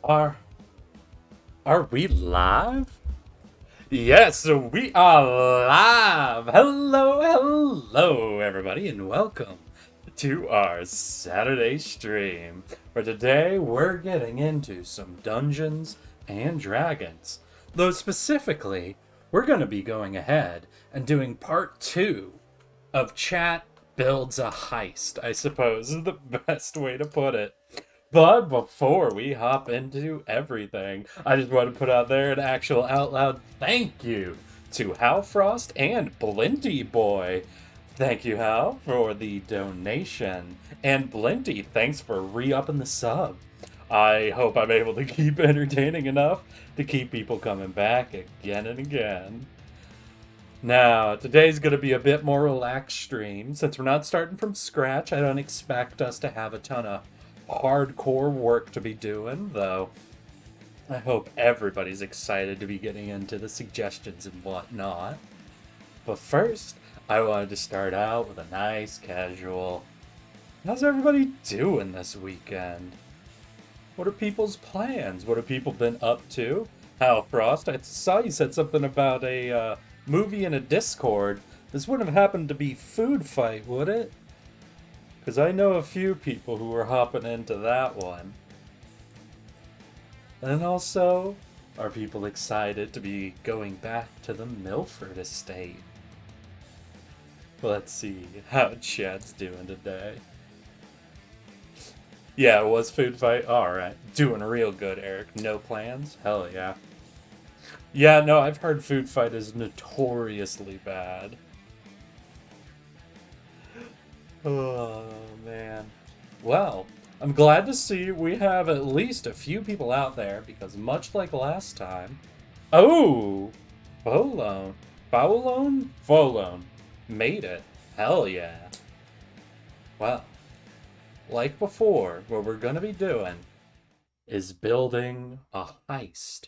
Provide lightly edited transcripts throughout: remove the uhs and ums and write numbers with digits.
Are are we live? Yes, we are live. Hello, everybody, and welcome to our Saturday stream. For today, we're getting into some Dungeons and Dragons. Though specifically, we're going to be going ahead and doing part two of Chat Builds a Heist, I suppose is the best way to put it. But before we hop into everything, I just want to put out there an actual out loud thank you to Hal Frost and Blinty Boy. Thank you, Hal, for the donation. And Blinty, thanks for re-upping the sub. I hope I'm able to keep entertaining enough to keep people coming back again and again. Now, today's going to be a bit more relaxed stream. Since we're not starting from scratch, I don't expect us to have a ton of hardcore work to be doing, though I hope everybody's excited to be getting into the suggestions and whatnot. But first, I wanted to start out with a nice casual, how's everybody doing this weekend? What are people's plans? What have people been up to? Hal Frost, I saw you said something about a movie in a Discord. This wouldn't have happened to be Food Fight, would it? Because I know a few people who were hopping into that one. And also, are people excited to be going back to the Milford Estate? Let's see how Chad's doing today. Yeah, it was Food Fight. Alright. Doing real good, Eric. No plans? Hell yeah. Yeah, no, I've heard Food Fight is notoriously bad. Oh, man. Well, I'm glad to see we have at least a few people out there because much like last time... Oh! Folone. Folone? Folone. Made it. Hell yeah. Well, like before, what we're going to be doing is building a heist.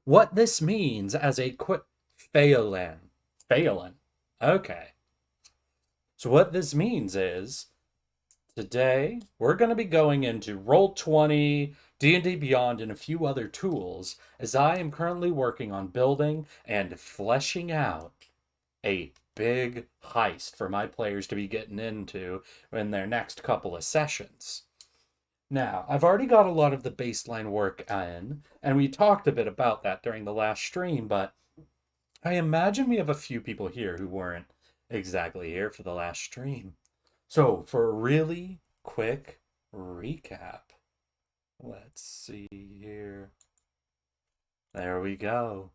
What this means as a quick... Phelan. Phelan. Okay. So what this means is, today we're going to be going into Roll20, D&D Beyond, and a few other tools, as I am currently working on building and fleshing out a big heist for my players to be getting into in their next couple of sessions. Now, I've already got a lot of the baseline work in, and we talked a bit about that during the last stream, but I imagine we have a few people here who weren't exactly here for the last stream. So, for a really quick recap, let's see here. There we go.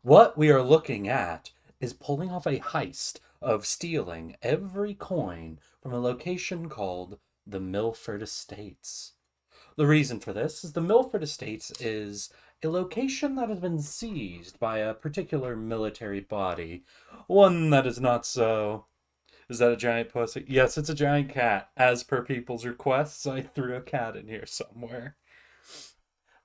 What we are looking at is pulling off a heist of stealing every coin from a location called the Milford Estates. The reason for this is the Milford Estates is a location that has been seized by a particular military body. One that is not so... Is that a giant pussy? Yes, it's a giant cat. As per people's requests, I threw a cat in here somewhere.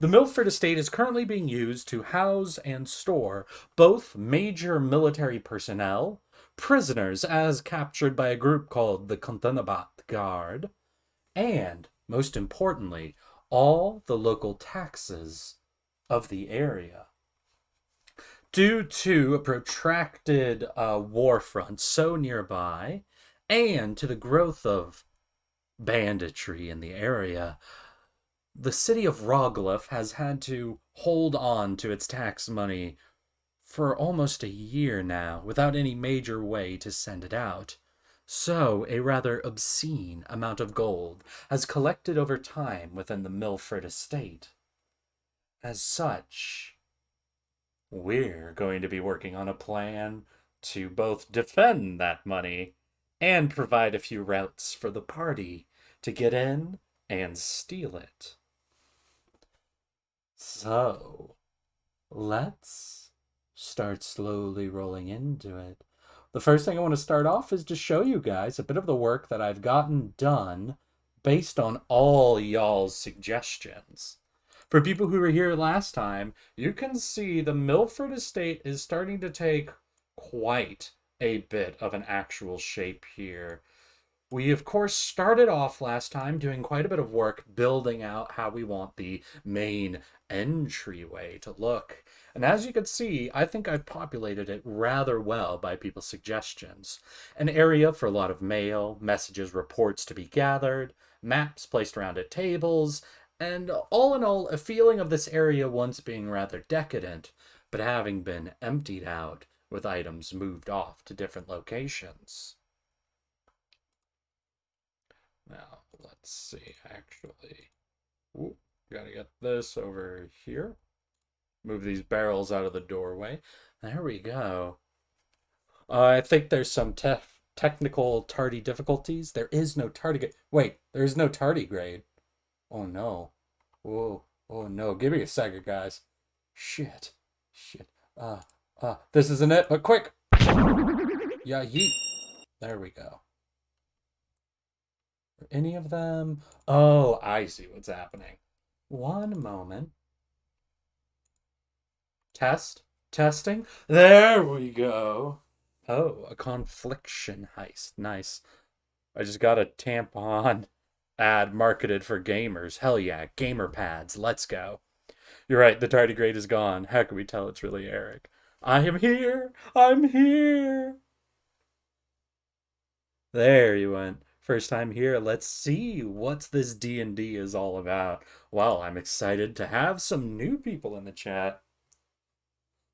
The Milford Estate is currently being used to house and store both major military personnel, prisoners as captured by a group called the Contanabat Guard, and, most importantly, all the local taxes of the area. Due to a protracted war front so nearby, and to the growth of banditry in the area, the city of Roglif has had to hold on to its tax money for almost a year now without any major way to send it out. So, a rather obscene amount of gold has collected over time within the Milford Estate. As such, we're going to be working on a plan to both defend that money and provide a few routes for the party to get in and steal it. So, let's start slowly rolling into it. The first thing I want to start off is to show you guys a bit of the work that I've gotten done based on all y'all's suggestions. For people who were here last time, you can see the Milford Estate is starting to take quite a bit of an actual shape here. We, of course, started off last time doing quite a bit of work building out how we want the main entryway to look. And as you can see, I think I've populated it rather well by people's suggestions. An area for a lot of mail, messages, reports to be gathered, maps placed around at tables, and all in all, a feeling of this area once being rather decadent, but having been emptied out with items moved off to different locations. Now, let's see, actually. Ooh, gotta get this over here. Move these barrels out of the doorway. There we go. I think there's some technical tardy difficulties. There is no tardigrade. Wait, there is no tardigrade. Oh no. Whoa. Oh no. Give me a second, guys. Shit. Shit. This isn't it, but quick. Yeah, yeet. There we go. Any of them? Oh, I see what's happening. One moment. Testing. There we go. Oh, a confliction heist. Nice. I just got a tampon ad marketed for gamers. Hell yeah, gamer pads. Let's go. You're right, the tardigrade is gone. How can we tell it's really Eric? I am here. I'm here. There you went. First time here. Let's see what's this D&D is all about. Well, I'm excited to have some new people in the chat.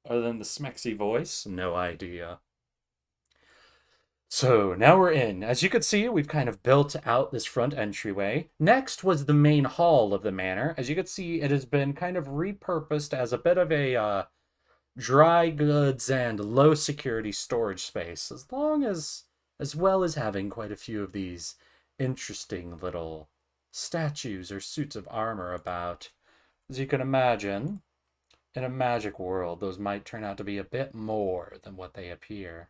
Other than the smexy voice, no idea. So now we're in. As you can see, we've kind of built out this front entryway. Next was the main hall of the manor. As you can see, it has been kind of repurposed as a bit of a dry goods and low security storage space, as well as having quite a few of these interesting little statues or suits of armor about. As you can imagine, in a magic world, those might turn out to be a bit more than what they appear.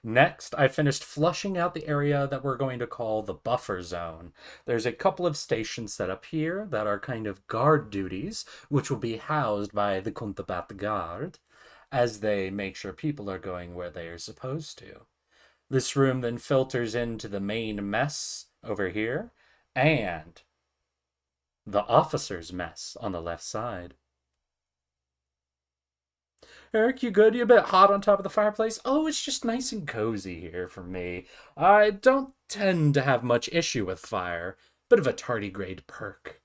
Next, I finished flushing out the area that we're going to call the buffer zone. There's a couple of stations set up here that are kind of guard duties, which will be housed by the Kuntabat Guard, as they make sure people are going where they are supposed to. This room then filters into the main mess over here, and the officer's mess on the left side. Eric, you good? You a bit hot on top of the fireplace? Oh, it's just nice and cozy here for me. I don't tend to have much issue with fire. Bit of a tardigrade perk.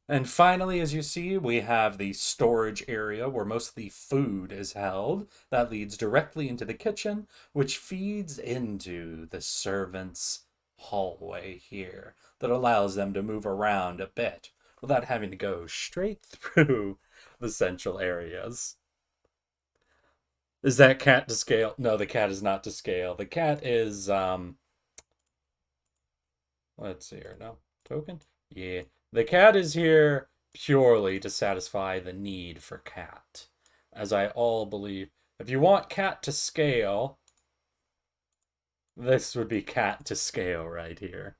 And finally, as you see, we have the storage area where most of the food is held. That leads directly into the kitchen, which feeds into the servants' hallway here that allows them to move around a bit without having to go straight through the central areas. Is that cat to scale? No, the cat is not to scale. The cat is, let's see here. No, token? Yeah. The cat is here purely to satisfy the need for cat. As I all believe, if you want cat to scale, this would be cat to scale right here.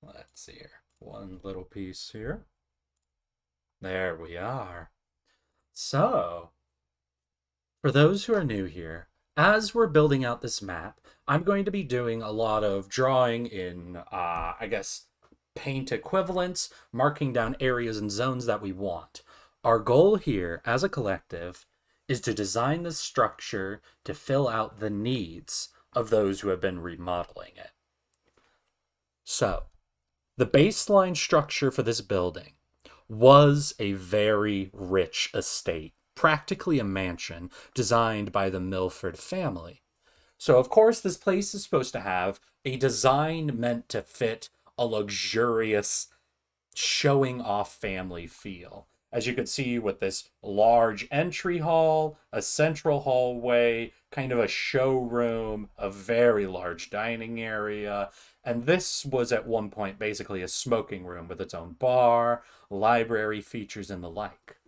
Let's see here. One little piece here. There we are. So, for those who are new here, as we're building out this map, I'm going to be doing a lot of drawing in, I guess, paint equivalents, marking down areas and zones that we want. Our goal here, as a collective, is to design this structure to fill out the needs of those who have been remodeling it. So, the baseline structure for this building was a very rich estate, practically a mansion designed by the Milford family. So, of course, this place is supposed to have a design meant to fit a luxurious, showing off family feel. As you can see with this large entry hall, a central hallway, kind of a showroom, a very large dining area, and this was at one point basically a smoking room with its own bar, library features, and the like.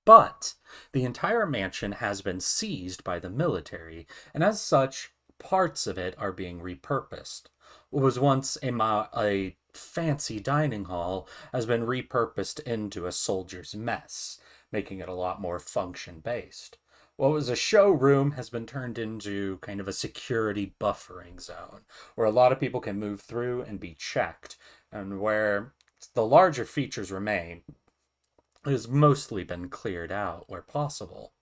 But the entire mansion has been seized by the military, and as such, parts of it are being repurposed. What was once a fancy dining hall has been repurposed into a soldier's mess, making it a lot more function-based. What was a showroom has been turned into kind of a security buffering zone where a lot of people can move through and be checked, and where the larger features remain, it has mostly been cleared out where possible.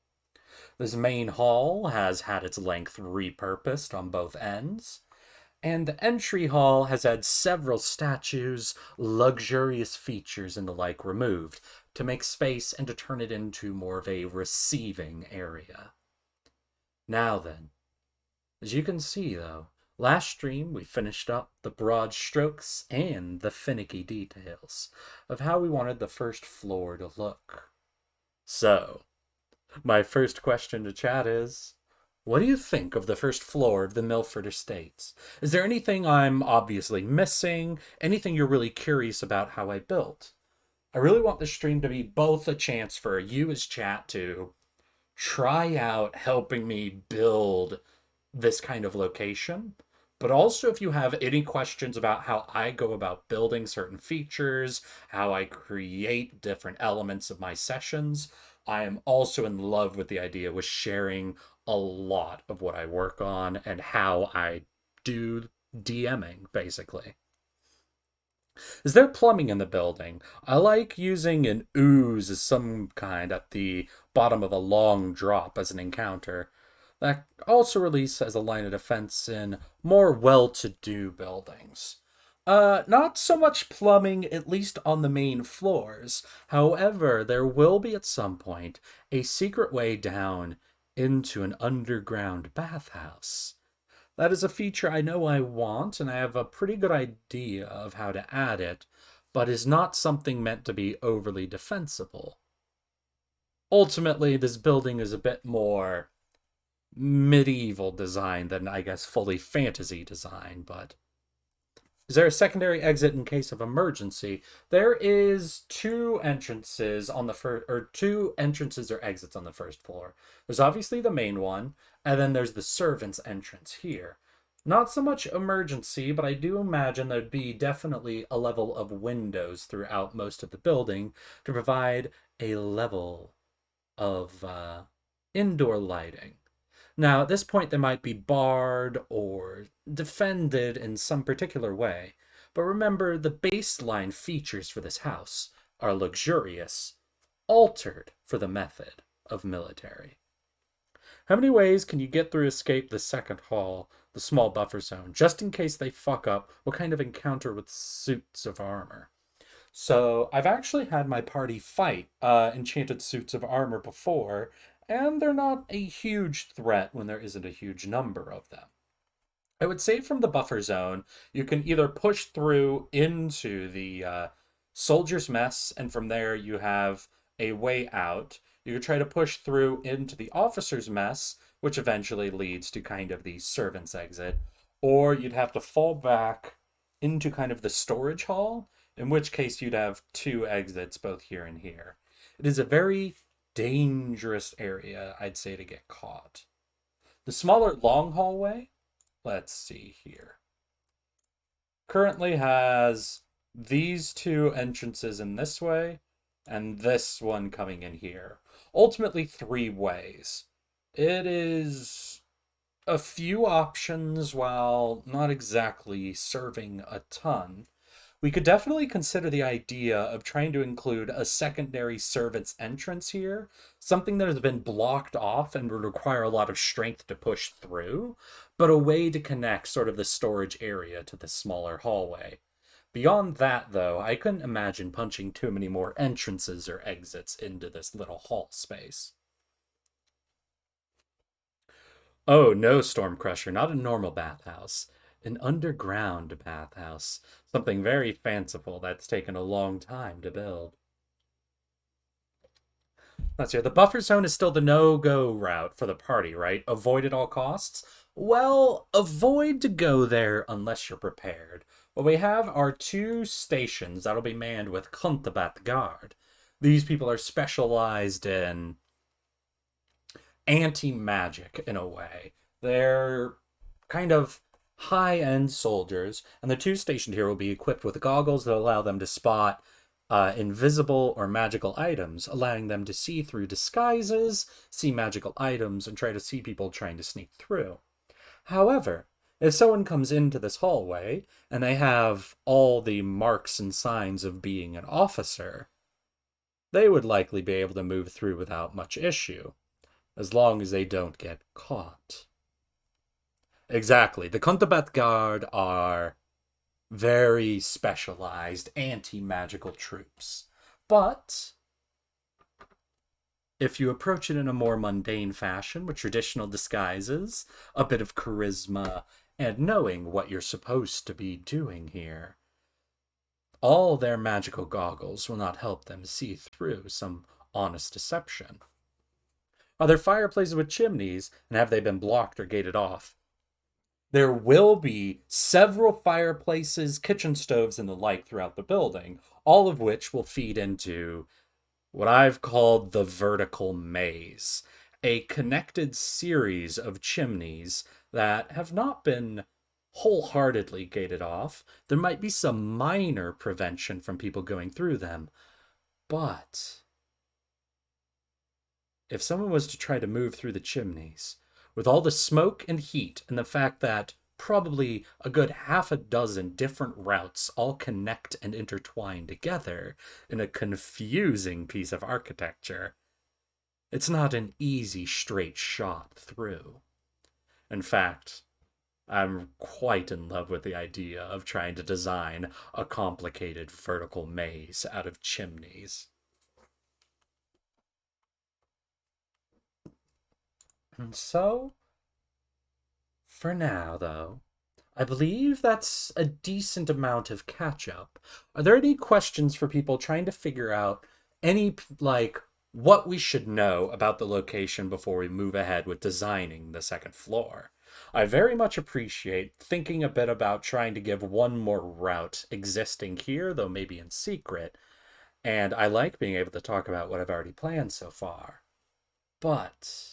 This main hall has had its length repurposed on both ends, and the entry hall has had several statues, luxurious features, and the like removed to make space and to turn it into more of a receiving area. Now then, as you can see though, last stream we finished up the broad strokes and the finicky details of how we wanted the first floor to look. So, my first question to chat is, what do you think of the first floor of the Milford Estates? Is there anything I'm obviously missing? Anything you're really curious about how I built? I really want the stream to be both a chance for you as chat to try out helping me build this kind of location, but also if you have any questions about how I go about building certain features, how I create different elements of my sessions, I am also in love with the idea with sharing a lot of what I work on and how I do DMing, basically. Is there plumbing in the building? I like using an ooze as some kind at the bottom of a long drop as an encounter. That also release as a line of defense in more well-to-do buildings. Not so much plumbing, at least on the main floors. However, there will be at some point a secret way down into an underground bathhouse. That is a feature I know I want, and I have a pretty good idea of how to add it, but is not something meant to be overly defensible. Ultimately, this building is a bit more medieval design than, I guess, fully fantasy design, but is there a secondary exit in case of emergency? There is two entrances on the first, or two entrances or exits on the first floor. There's obviously the main one, and then there's the servants' entrance here. Not so much emergency, but I do imagine there'd be definitely a level of windows throughout most of the building to provide a level of indoor lighting. Now, at this point, they might be barred or defended in some particular way, but remember the baseline features for this house are luxurious, altered for the method of military. How many ways can you get through escape the second hall, the small buffer zone, just in case they fuck up what kind of encounter with suits of armor? So I've actually had my party fight enchanted suits of armor before, and they're not a huge threat when there isn't a huge number of them. I would say from the buffer zone, you can either push through into the soldier's mess, and from there you have a way out. You could try to push through into the officer's mess, which eventually leads to kind of the servant's exit, or you'd have to fall back into kind of the storage hall, in which case you'd have two exits both here and here. It is a very dangerous area, I'd say, to get caught. The smaller long hallway, let's see here, currently has these two entrances in this way and this one coming in here. Ultimately, three ways. It is a few options while not exactly serving a ton. We could definitely consider the idea of trying to include a secondary servant's entrance here, something that has been blocked off and would require a lot of strength to push through, but a way to connect sort of the storage area to the smaller hallway. Beyond that, though, I couldn't imagine punching too many more entrances or exits into this little hall space. Oh, no, Stormcrusher, not a normal bathhouse. An underground bathhouse. Something very fanciful that's taken a long time to build. Let's see. The buffer zone is still the no-go route for the party, right? Avoid at all costs? Well, avoid to go there unless you're prepared. What we have are two stations that'll be manned with Kuntabat Guard. These people are specialized in anti-magic in a way. They're kind of high-end soldiers, and the two stationed here will be equipped with goggles that allow them to spot invisible or magical items, allowing them to see through disguises, see magical items, and try to see people trying to sneak through. However, if someone comes into this hallway and they have all the marks and signs of being an officer, they would likely be able to move through without much issue, as long as they don't get caught. Exactly. The Kuntabat Guard are very specialized anti-magical troops. But if you approach it in a more mundane fashion with traditional disguises, a bit of charisma, and knowing what you're supposed to be doing here, all their magical goggles will not help them see through some honest deception. Are there fireplaces with chimneys, and have they been blocked or gated off? There will be several fireplaces, kitchen stoves, and the like throughout the building, all of which will feed into what I've called the vertical maze, a connected series of chimneys that have not been wholeheartedly gated off. There might be some minor prevention from people going through them, but if someone was to try to move through the chimneys, with all the smoke and heat and the fact that probably a good half a dozen different routes all connect and intertwine together in a confusing piece of architecture, it's not an easy straight shot through. In fact, I'm quite in love with the idea of trying to design a complicated vertical maze out of chimneys. And so, for now, though, I believe that's a decent amount of catch-up. Are there any questions for people trying to figure out any, what we should know about the location before we move ahead with designing the second floor? I very much appreciate thinking a bit about trying to give one more route existing here, though maybe in secret, and I like being able to talk about what I've already planned so far. But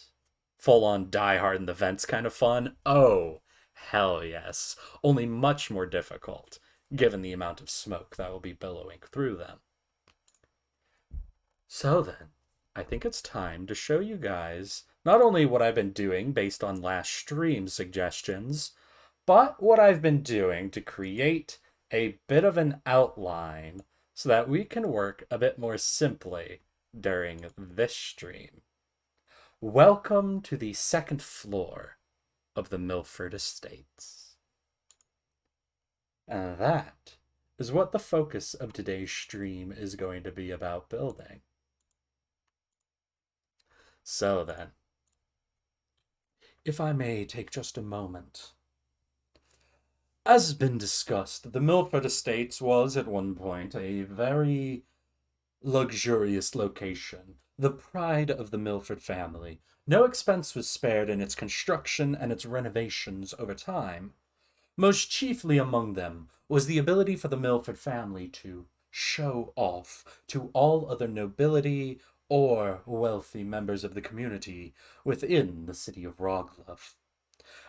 full-on die-hard in the vents kind of fun? Oh, hell yes. Only much more difficult, given the amount of smoke that will be billowing through them. So then, I think it's time to show you guys not only what I've been doing based on last stream suggestions, but what I've been doing to create a bit of an outline so that we can work a bit more simply during this stream. Welcome to the second floor of the Milford Estates. And that is what the focus of today's stream is going to be about building. So then, if I may take just a moment. As has been discussed, the Milford Estates was at one point a very luxurious location, the pride of the Milford family. No expense was spared in its construction and its renovations over time. Most chiefly among them was the ability for the Milford family to show off to all other nobility or wealthy members of the community within the city of Roglove.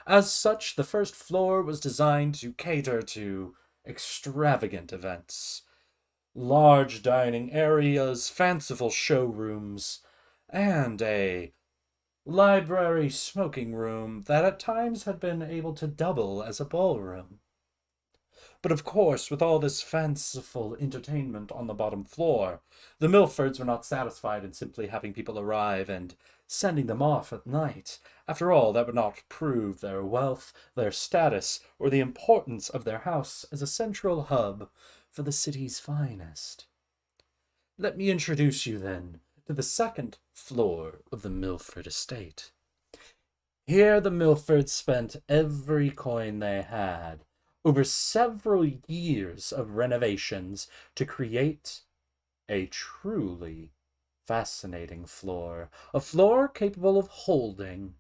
As such, the first floor was designed to cater to extravagant events, large dining areas, fanciful showrooms, and a library smoking room that at times had been able to double as a ballroom. But of course, with all this fanciful entertainment on the bottom floor, the Milfords were not satisfied in simply having people arrive and sending them off at night. After all, that would not prove their wealth, their status, or the importance of their house as a central hub for the city's finest. Let me introduce you, then, to the second floor of the Milford Estate. Here the Milfords spent every coin they had over several years of renovations to create a truly fascinating floor, a floor capable of holding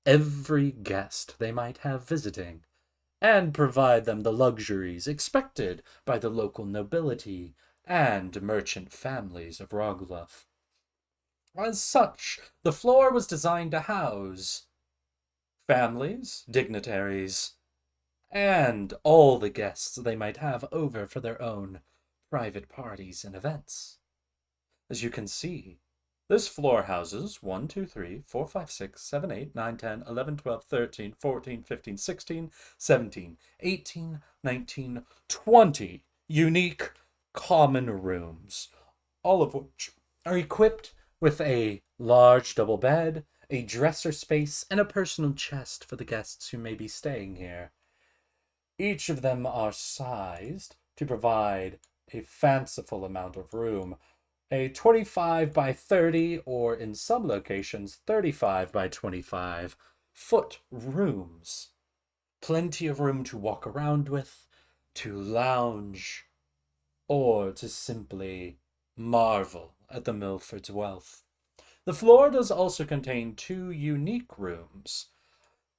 every guest they might have visiting, and provide them the luxuries expected by the local nobility and merchant families of Roglove. As such, the floor was designed to house families, dignitaries, and all the guests they might have over for their own private parties and events. As you can see, this floor houses 1, 2, 3, 4, 5, 6, 7, 8, 9, 10, 11, 12, 13, 14, 15, 16, 17, 18, 19, 20 unique common rooms, all of which are equipped with a large double bed, a dresser space, and a personal chest for the guests who may be staying here. Each of them are sized to provide a fanciful amount of room. A 25 by 30, or in some locations, 35 by 25 foot rooms. Plenty of room to walk around with, to lounge, or to simply marvel at the Milford's wealth. The floor does also contain 2 unique rooms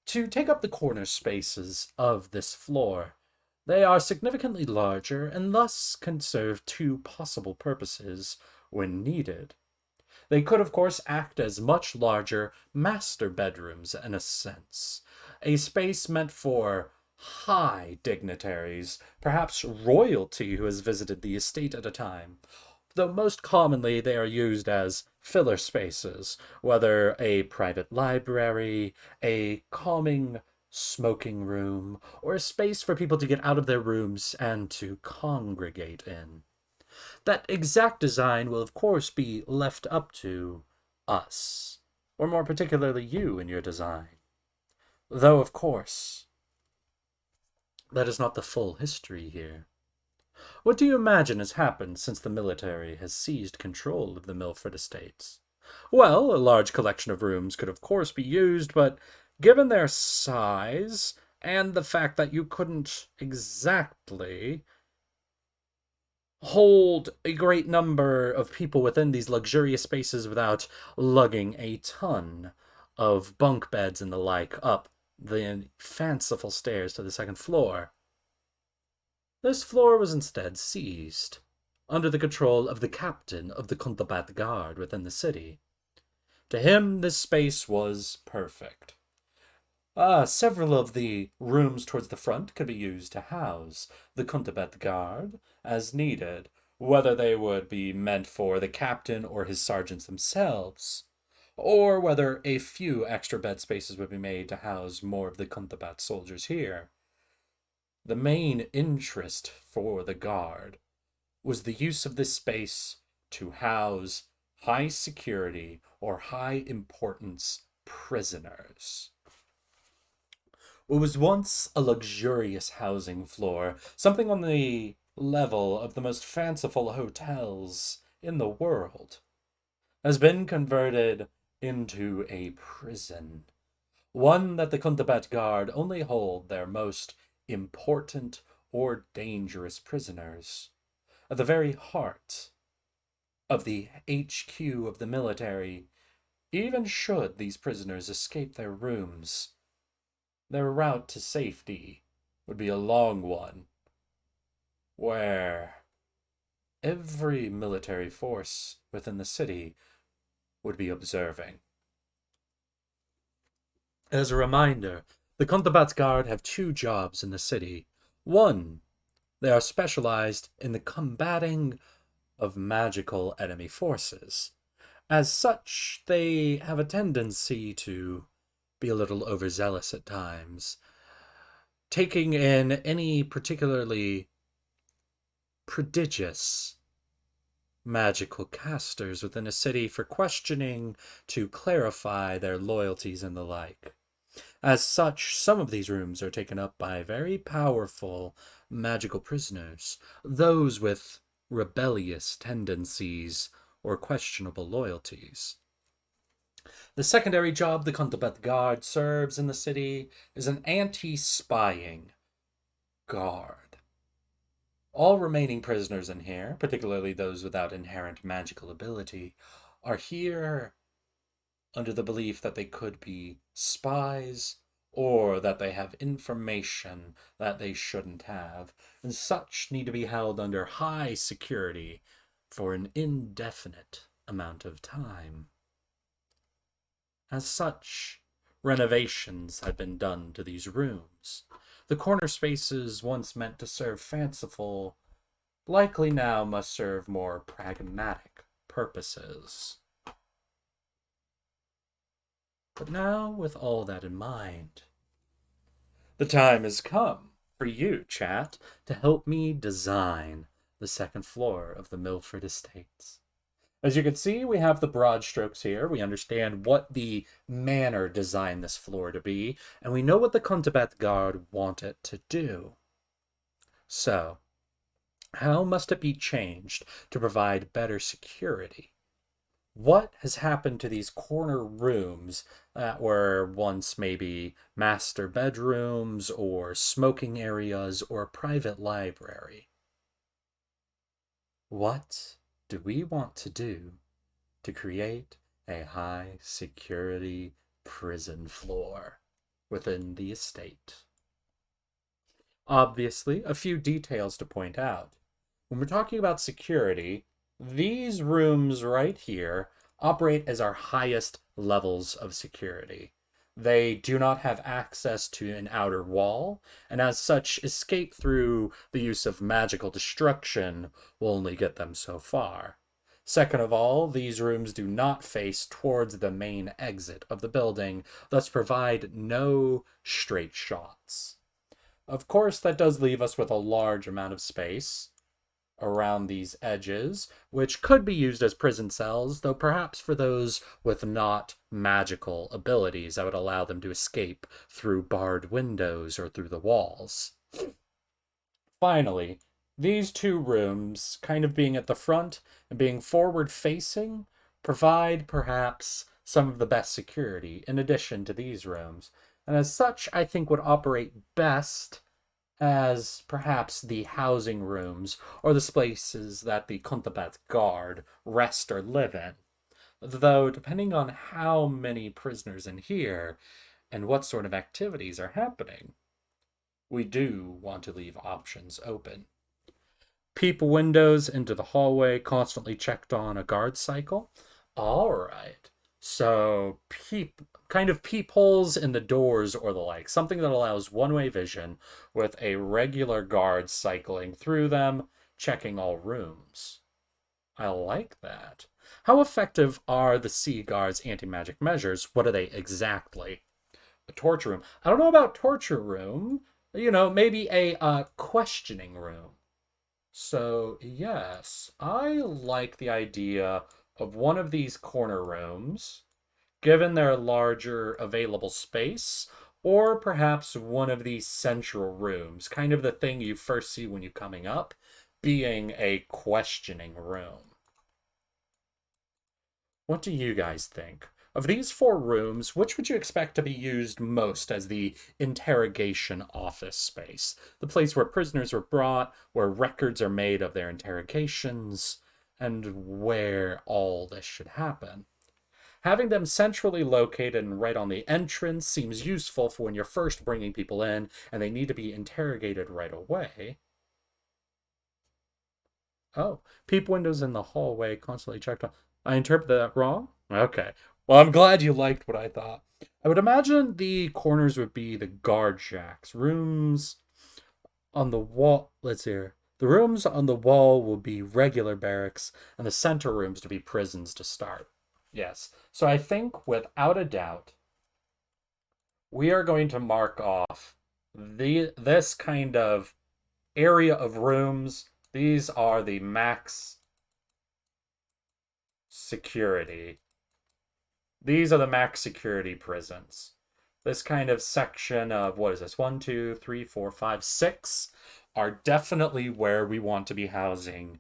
to take up the corner spaces of this floor. They are significantly larger and thus can serve 2 possible purposes when needed. They could, of course, act as much larger master bedrooms in a sense, a space meant for high dignitaries, perhaps royalty who has visited the estate at a time, though most commonly they are used as filler spaces, whether a private library, a calming smoking room, or a space for people to get out of their rooms and to congregate in. That exact design will, of course, be left up to us, or more particularly you in your design. Though, of course, that is not the full history here. What do you imagine has happened since the military has seized control of the Milford Estates? Well, a large collection of rooms could of course be used, but given their size and the fact that you couldn't exactly hold a great number of people within these luxurious spaces without lugging a ton of bunk beds and the like up the fanciful stairs to the second floor, this floor was instead seized, under the control of the captain of the Kuntabat Guard within the city. To him, this space was perfect. Several of the rooms towards the front could be used to house the Kuntabat Guard as needed, whether they would be meant for the captain or his sergeants themselves, or whether a few extra bed spaces would be made to house more of the Kuntabat soldiers here. The main interest for the guard was the use of this space to house high security or high importance prisoners. What was once a luxurious housing floor, something on the level of the most fanciful hotels in the world, has been converted into a prison, one that the Kuntabat Guard only hold their most important or dangerous prisoners, at the very heart of the HQ of the military. Even should these prisoners escape their rooms, their route to safety would be a long one, where every military force within the city would be observing. As a reminder, the Kuntabat Guard have 2 jobs in the city. One, they are specialized in the combating of magical enemy forces. As such, they have a tendency to be a little overzealous at times, taking in any particularly prodigious magical casters within a city for questioning to clarify their loyalties and the like. As such, some of these rooms are taken up by very powerful magical prisoners, those with rebellious tendencies or questionable loyalties. The secondary job the Kuntabat Guard serves in the city is an anti-spying guard. All remaining prisoners in here, particularly those without inherent magical ability, are here under the belief that they could be spies or that they have information that they shouldn't have, and such need to be held under high security for an indefinite amount of time. As such, renovations had been done to these rooms. The corner spaces once meant to serve fanciful likely now must serve more pragmatic purposes. But now, with all that in mind, the time has come for you, chat, to help me design the second floor of the Milford Estates. As you can see, we have the broad strokes here. We understand what the manor designed this floor to be, and we know what the Kuntabat Guard want it to do. So, how must it be changed to provide better security? What has happened to these corner rooms that were once maybe master bedrooms or smoking areas or a private library? What do we want to do to create a high security prison floor within the estate? Obviously, a few details to point out. When we're talking about security, these rooms right here operate as our highest levels of security. They do not have access to an outer wall, and as such, escape through the use of magical destruction will only get them so far. Second of all, these rooms do not face towards the main exit of the building, thus provide no straight shots. Of course, that does leave us with a large amount of space around these edges, which could be used as prison cells, though perhaps for those with not magical abilities, that would allow them to escape through barred windows or through the walls. Finally, these two rooms, kind of being at the front and being forward facing, provide perhaps some of the best security in addition to these rooms, and as such, I think would operate best as perhaps the housing rooms or the spaces that the Kuntabat Guard rest or live in. Though, depending on how many prisoners in here and what sort of activities are happening, we do want to leave options open. Peep windows into the hallway, constantly checked on a guard cycle. All right. So, peepholes in the doors or the like, something that allows one-way vision with a regular guard cycling through them, checking all rooms. I like that. How effective are the Sea Guard's anti-magic measures? What are they exactly? A torture room. I don't know about torture room. Maybe a questioning room. So, yes, I like the idea of one of these corner rooms, given their larger available space, or perhaps one of these central rooms, kind of the thing you first see when you're coming up, being a questioning room. What do you guys think? Of these four rooms, which would you expect to be used most as the interrogation office space? The place where prisoners are brought, where records are made of their interrogations, and where all this should happen. Having them centrally located and right on the entrance seems useful for when you're first bringing people in and they need to be interrogated right away. Oh, peep windows in the hallway constantly checked on. I interpret that wrong? Okay. Well, I'm glad you liked what I thought. I would imagine the corners would be the guard shacks. Rooms on the wall. Let's see here. The rooms on the wall will be regular barracks, and the center rooms to be prisons to start. Yes. So I think, without a doubt, we are going to mark off this kind of area of rooms. These are the max security. These are the max security prisons. This kind of section of, what is this, 1, 2, 3, 4, 5, 6, are definitely where we want to be housing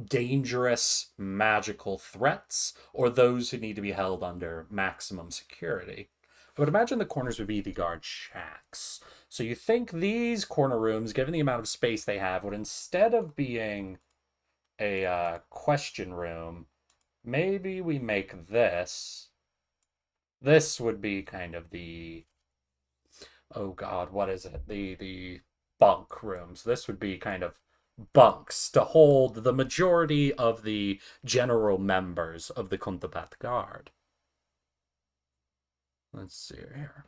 dangerous magical threats or those who need to be held under maximum security. I would imagine the corners would be the guard shacks. So you think these corner rooms, given the amount of space they have, would, instead of being a question room, maybe we make this. This would be kind of the, oh god, what is it? The bunk rooms. This would be kind of bunks to hold the majority of the general members of the Kuntabat Guard. Let's see here.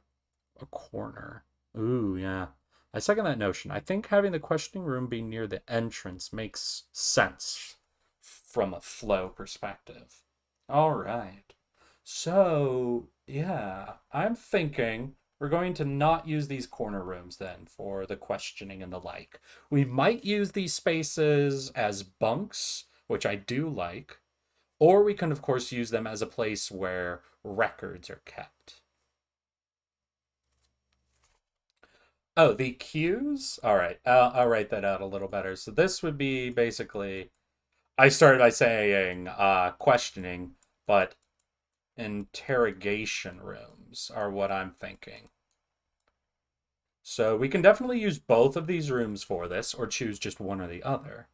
A corner. Ooh, yeah. I second that notion. I think having the questioning room be near the entrance makes sense from a flow perspective. All right. So, yeah, I'm thinking we're going to not use these corner rooms then for the questioning and the like. We might use these spaces as bunks, which I do like, or we can, of course, use them as a place where records are kept. Oh, the cues? All right, I'll write that out a little better. So this would be basically, I started by saying questioning, but interrogation rooms are what I'm thinking. So we can definitely use both of these rooms for this, or choose just one or the other.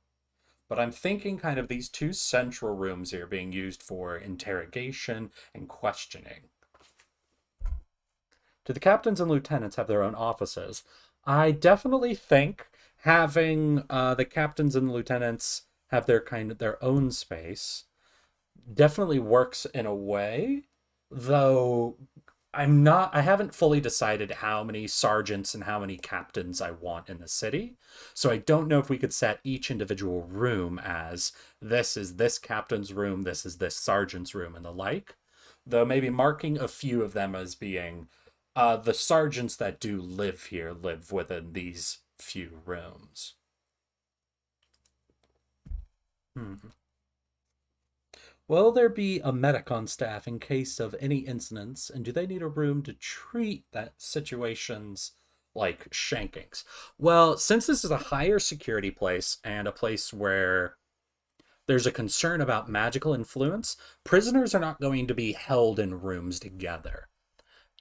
But I'm thinking kind of these two central rooms here being used for interrogation and questioning. Do the captains and lieutenants have their own offices? I definitely think having the captains and the lieutenants have their own space definitely works in a way, though I haven't fully decided how many sergeants and how many captains I want in the city. So I don't know if we could set each individual room as this is this captain's room, this is this sergeant's room, and the like. Though maybe marking a few of them as being the sergeants that do live here live within these few rooms. Hmm. Will there be a medic on staff in case of any incidents, and do they need a room to treat that situations like shankings? Well, since this is a higher security place and a place where there's a concern about magical influence, prisoners are not going to be held in rooms together.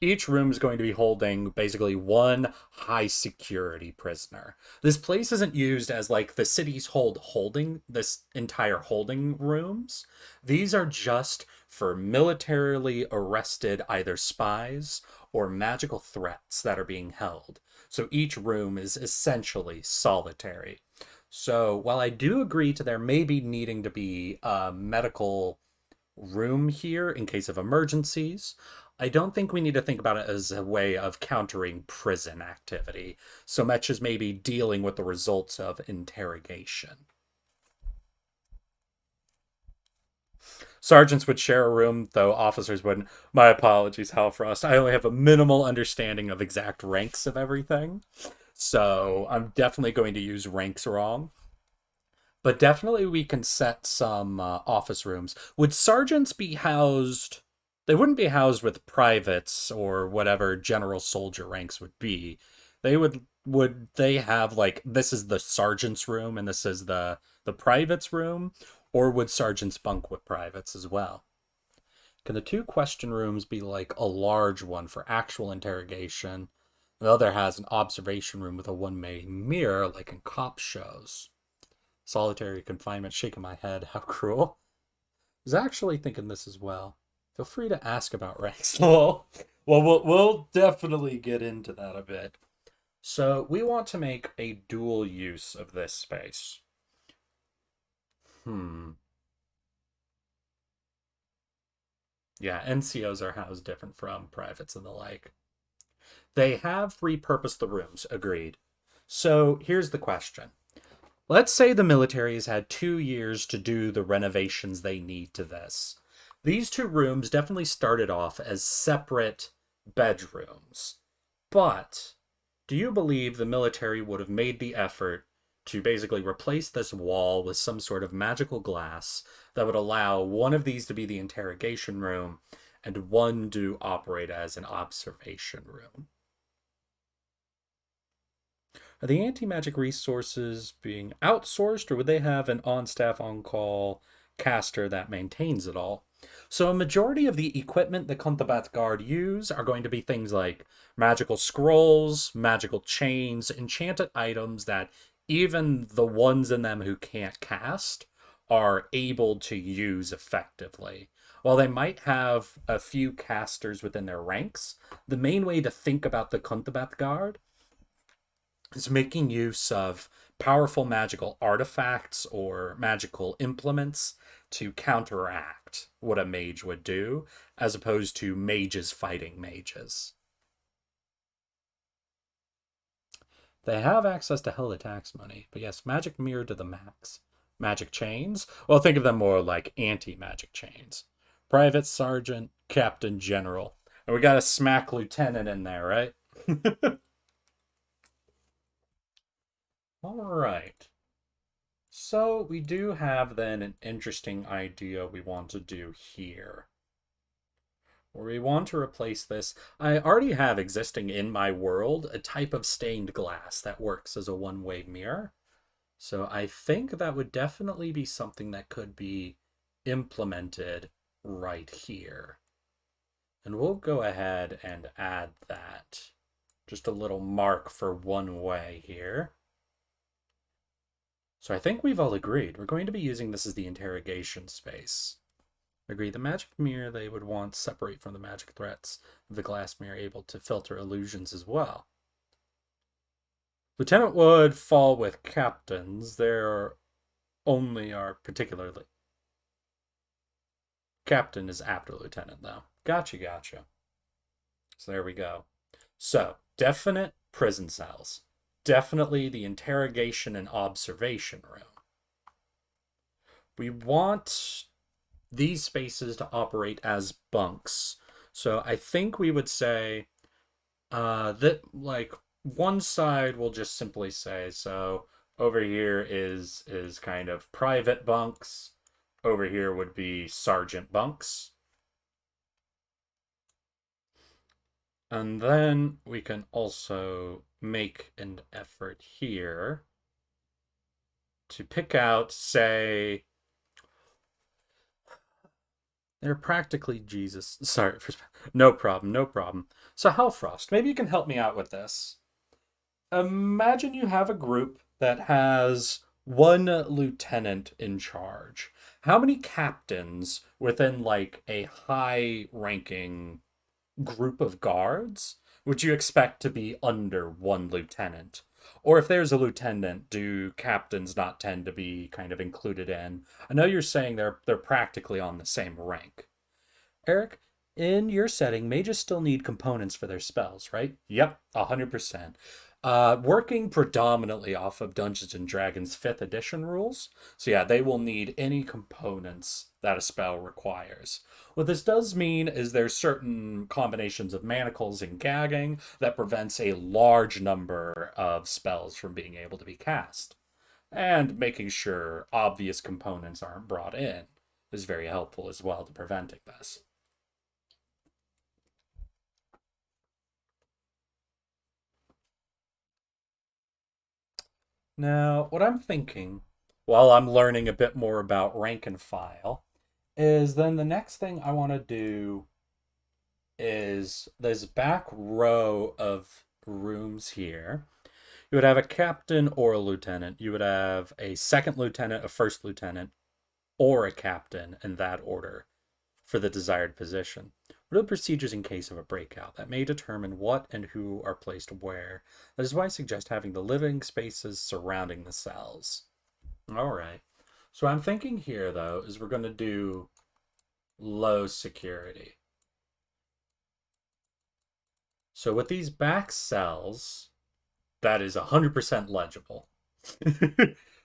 Each room is going to be holding basically one high security prisoner. This place isn't used as like the city's holding this entire holding rooms. These are just for militarily arrested either spies or magical threats that are being held. So each room is essentially solitary. So while I do agree to there maybe needing to be a medical room here in case of emergencies, I don't think we need to think about it as a way of countering prison activity so much as maybe dealing with the results of interrogation. Sergeants would share a room, though officers wouldn't. My apologies, Halfrost. I only have a minimal understanding of exact ranks of everything. So I'm definitely going to use ranks wrong. But definitely we can set some office rooms. Would sergeants be housed? They wouldn't be housed with privates or whatever general soldier ranks would be. Would they have like this is the sergeant's room and this is the private's room, or would sergeants bunk with privates as well? Can the two question rooms be like a large one for actual interrogation? The other has an observation room with a one-way mirror like in cop shows. Solitary confinement, shaking my head. How cruel. I was actually thinking this as well. Feel free to ask about ranks. We'll definitely get into that a bit. So we want to make a dual use of this space. Hmm. Yeah, NCOs are housed different from privates and the like. They have repurposed the rooms, agreed. So here's the question. Let's say the military has had 2 years to do the renovations they need to this. These two rooms definitely started off as separate bedrooms. But do you believe the military would have made the effort to basically replace this wall with some sort of magical glass that would allow one of these to be the interrogation room and one to operate as an observation room? Are the anti-magic resources being outsourced, or would they have an on-staff, on-call caster that maintains it all? So a majority of the equipment the Kunthabath Guard use are going to be things like magical scrolls, magical chains, enchanted items that even the ones in them who can't cast are able to use effectively. While they might have a few casters within their ranks, the main way to think about the Kunthabath Guard is making use of powerful magical artifacts or magical implements to counteract what a mage would do, as opposed to mages fighting mages. They have access to hella tax money, but yes, magic mirror to the max. Magic chains? Well, think of them more like anti-magic chains. Private sergeant, captain, general. And we got a smack lieutenant in there, right? All right. So we do have then an interesting idea we want to do here. Where we want to replace this. I already have existing in my world a type of stained glass that works as a one-way mirror. So I think that would definitely be something that could be implemented right here. And we'll go ahead and add that. Just a little mark for one way here. So I think we've all agreed. We're going to be using this as the interrogation space. Agree, the magic mirror they would want separate from the magic threats. The glass mirror able to filter illusions as well. Lieutenant would fall with captains. There only are particularly. Captain is after lieutenant, though. Gotcha. So there we go. So, definite prison cells. Definitely the interrogation and observation room. We want these spaces to operate as bunks. So I think we would say that like one side will just simply say, so over here is kind of private bunks. Over here would be sergeant bunks. And then we can also make an effort here to pick out, say, they're practically Jesus. Sorry, no problem. So Hellfrost, maybe you can help me out with this. Imagine you have a group that has one lieutenant in charge. How many captains within like a high ranking group of guards would you expect to be under one lieutenant? Or if there's a lieutenant, do captains not tend to be kind of included in? I know you're saying they're practically on the same rank. Eric, in your setting, mages still need components for their spells, right? Yep, 100%. Working predominantly off of Dungeons and Dragons 5th edition rules. So yeah, they will need any components that a spell requires. What this does mean is there's certain combinations of manacles and gagging that prevents a large number of spells from being able to be cast. And making sure obvious components aren't brought in is very helpful as well to preventing this. Now, what I'm thinking, while I'm learning a bit more about rank and file, is then the next thing I want to do is this back row of rooms here. You would have a captain or a lieutenant. You would have a second lieutenant, a first lieutenant, or a captain in that order for the desired position. What are the procedures in case of a breakout that may determine what and who are placed where? That is why I suggest having the living spaces surrounding the cells. All right. So I'm thinking here, though, is we're going to do low security. So with these back cells, that is 100% legible.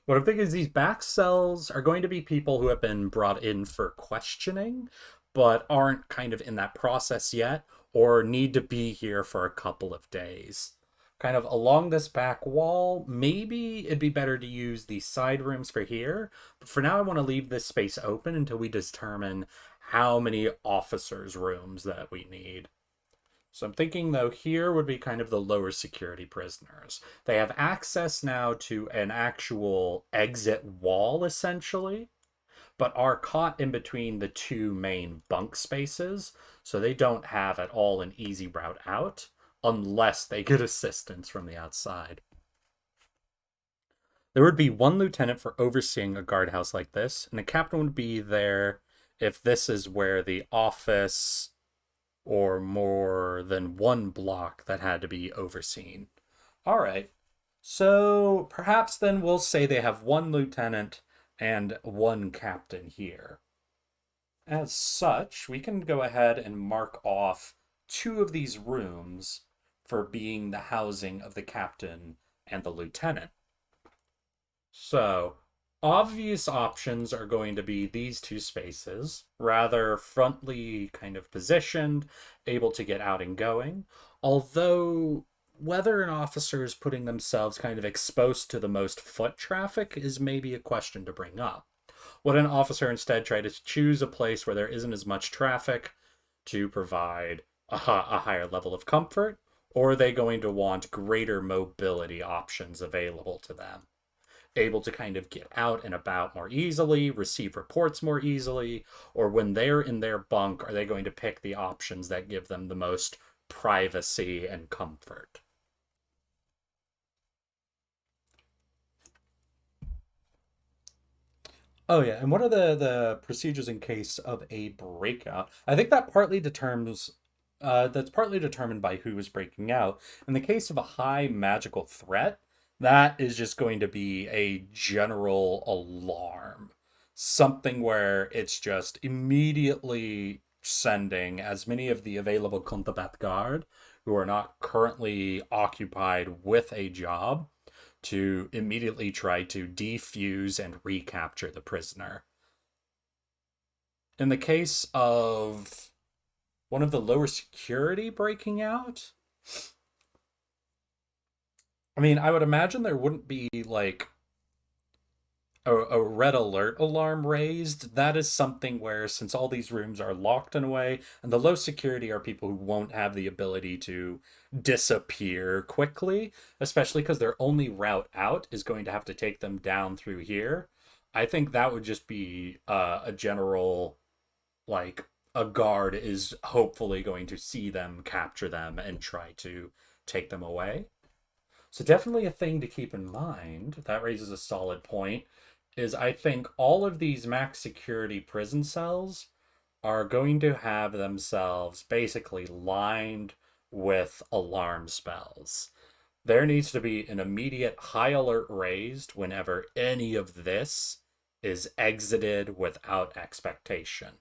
What I'm thinking is these back cells are going to be people who have been brought in for questioning, but aren't kind of in that process yet, or need to be here for a couple of days. Kind of along this back wall, maybe it'd be better to use these side rooms for here. But for now, I want to leave this space open until we determine how many officers' rooms that we need. So I'm thinking, though, here would be kind of the lower security prisoners. They have access now to an actual exit wall, essentially, but are caught in between the two main bunk spaces, so they don't have at all an easy route out, unless they get assistance from the outside. There would be one lieutenant for overseeing a guardhouse like this, and a captain would be there if this is where the office or more than one block that had to be overseen. All right. So perhaps then we'll say they have one lieutenant and one captain here. As such, we can go ahead and mark off two of these rooms for being the housing of the captain and the lieutenant. So, obvious options are going to be these two spaces, rather frontally kind of positioned, able to get out and going. Although, whether an officer is putting themselves kind of exposed to the most foot traffic is maybe a question to bring up. Would an officer instead try to choose a place where there isn't as much traffic to provide a higher level of comfort? Or are they going to want greater mobility options available to them? Able to kind of get out and about more easily, receive reports more easily, or when they're in their bunk, are they going to pick the options that give them the most privacy and comfort? Oh yeah, and what are the procedures in case of a breakout? I think that partly determines that's partly determined by who is breaking out. In the case of a high magical threat, that is just going to be a general alarm. Something where it's just immediately sending as many of the available Kuntabat guard who are not currently occupied with a job to immediately try to defuse and recapture the prisoner. In the case of one of the lower security breaking out, I mean, I would imagine there wouldn't be like a red alert alarm raised. That is something where, since all these rooms are locked in a way, and the low security are people who won't have the ability to disappear quickly, especially because their only route out is going to have to take them down through here. I think that would just be a general, like, a guard is hopefully going to see them, capture them, and try to take them away. So definitely a thing to keep in mind. That raises a solid point. Is I think all of these max security prison cells are going to have themselves basically lined with alarm spells. There needs to be an immediate high alert raised whenever any of this is exited without expectation.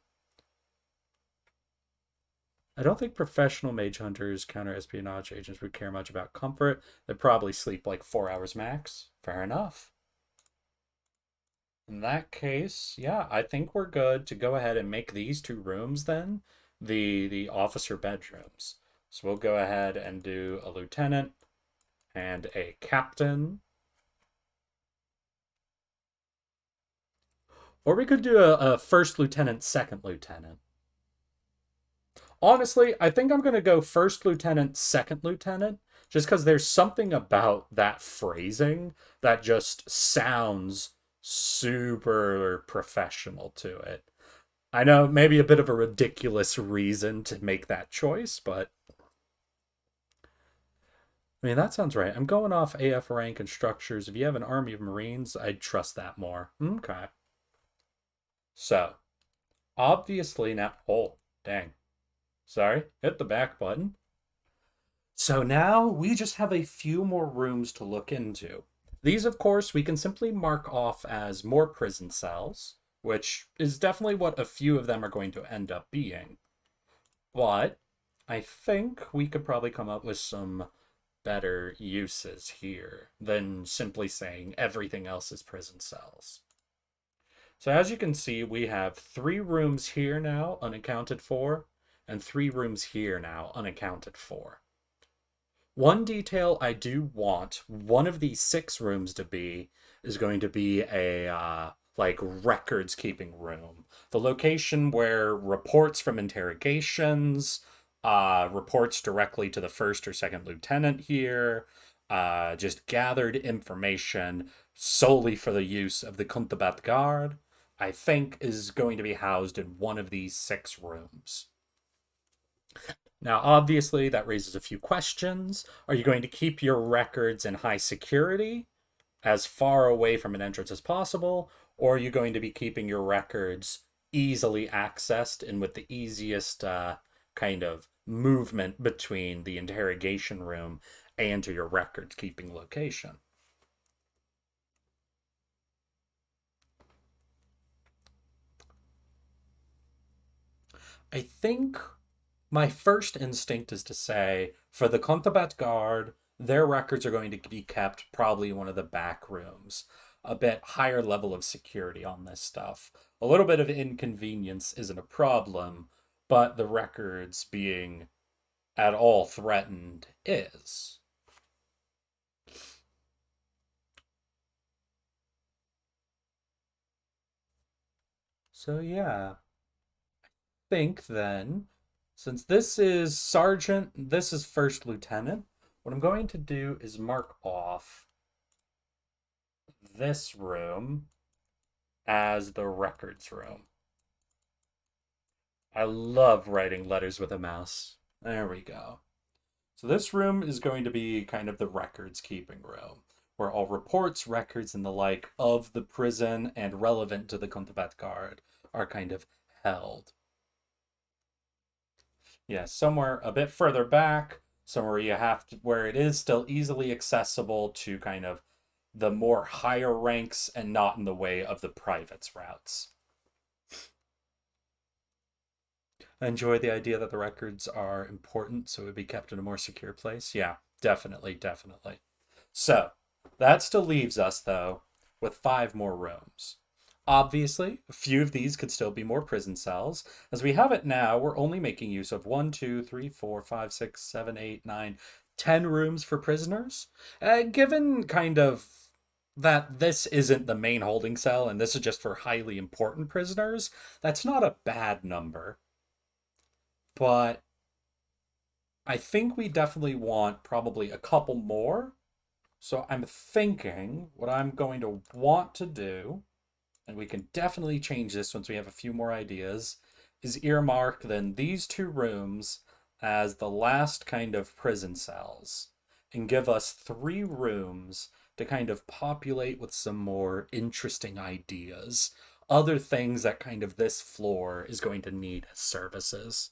I don't think professional mage hunters, counter espionage agents would care much about comfort. They'd probably sleep like 4 hours max. Fair enough. In that case, yeah, I think we're good to go ahead and make these two rooms then the officer bedrooms. So we'll go ahead and do a lieutenant and a captain. Or we could do a first lieutenant, second lieutenant. Honestly, I think I'm going to go first lieutenant, second lieutenant, just because there's something about that phrasing that just sounds super professional to it. I know maybe a bit of a ridiculous reason to make that choice, but I mean, that sounds right. I'm going off AF rank and structures. If you have an army of Marines, I'd trust that more. Okay. So, obviously now. Oh, dang. Sorry. Hit the back button. So now we just have a few more rooms to look into. These, of course, we can simply mark off as more prison cells, which is definitely what a few of them are going to end up being. But I think we could probably come up with some better uses here than simply saying everything else is prison cells. So as you can see, we have 3 rooms here now unaccounted for, and 3 rooms here now unaccounted for. One detail I do want one of these 6 rooms to be is going to be a like records keeping room. The location where reports from interrogations, reports directly to the first or second lieutenant here, just gathered information solely for the use of the Kuntabat Guard, I think is going to be housed in one of these 6 rooms. Now, obviously, that raises a few questions. Are you going to keep your records in high security, as far away from an entrance as possible, or are you going to be keeping your records easily accessed and with the easiest kind of movement between the interrogation room and to your records keeping location? I think my first instinct is to say for the Contabat Guard, their records are going to be kept probably in one of the back rooms. A bit higher level of security on this stuff. A little bit of inconvenience isn't a problem, but the records being at all threatened is. So yeah, think then, since this is sergeant, this is first lieutenant, what I'm going to do is mark off this room as the records room. I love writing letters with a mouse. There we go. So this room is going to be kind of the records keeping room, where all reports, records, and the like of the prison and relevant to the Contabat Guard are kind of held. Yeah, somewhere a bit further back, somewhere you have to, where it is still easily accessible to kind of the more higher ranks and not in the way of the privates routes. I enjoy the idea that the records are important, so it would be kept in a more secure place. Yeah, definitely, definitely. So, that still leaves us, though, with 5 more rooms. Obviously, a few of these could still be more prison cells. As we have it now, we're only making use of 1, 2, 3, 4, 5, 6, 7, 8, 9, 10 rooms for prisoners. Given kind of that this isn't the main holding cell and this is just for highly important prisoners, that's not a bad number. But I think we definitely want probably a couple more. So I'm thinking what I'm going to want to do, and we can definitely change this once we have a few more ideas, is earmark then these 2 rooms as the last kind of prison cells and give us 3 rooms to kind of populate with some more interesting ideas, other things that kind of this floor is going to need as services.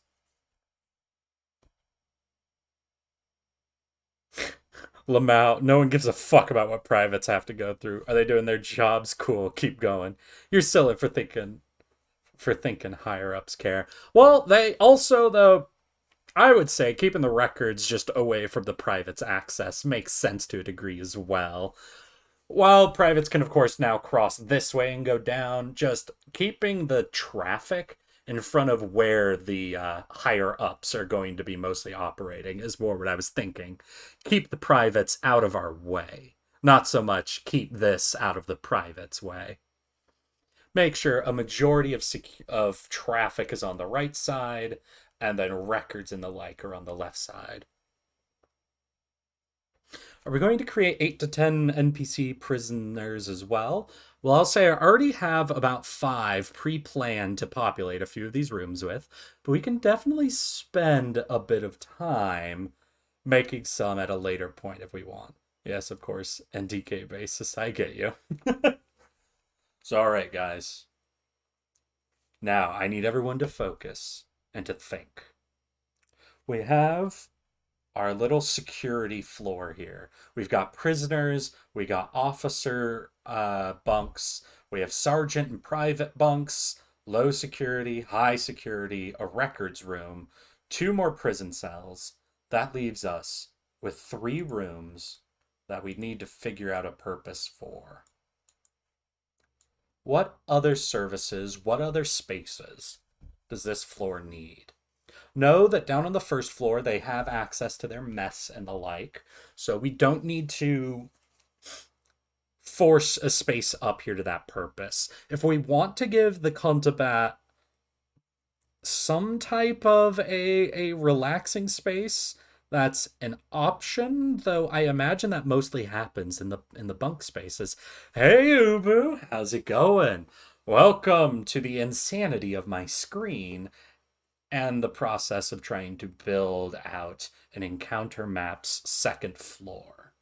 Lamau, no one gives a fuck about what privates have to go through. Are they doing their jobs? Cool, keep going. You're silly for thinking higher ups care. Well, they also though I would say keeping the records just away from the privates' access makes sense to a degree as well. While privates can, of course, now cross this way and go down, just keeping the traffic in front of where the higher ups are going to be mostly operating is more what I was thinking. Keep the privates out of our way. Not so much keep this out of the privates' way. Make sure a majority of traffic is on the right side, and then records and the like are on the left side. Are we going to create 8 to 10 NPC prisoners as well? Well, I'll say I already have about 5 pre-planned to populate a few of these rooms with, but we can definitely spend a bit of time making some at a later point if we want. Yes, of course, NDK basis, I get you. So, alright, guys. Now, I need everyone to focus and to think. We have our little security floor here. We've got prisoners, we got officer bunks, we have sergeant and private bunks, low security, high security, a records room, 2 more prison cells. That leaves us with 3 rooms that we need to figure out a purpose for. What other services, what other spaces does this floor need? Know that down on the first floor, they have access to their mess and the like. So we don't need to force a space up here to that purpose. If we want to give the Contabat some type of a relaxing space, that's an option, though I imagine that mostly happens in the bunk spaces. Hey, Ubu, how's it going? Welcome to the insanity of my screen and the process of trying to build out an encounter map's 2nd floor.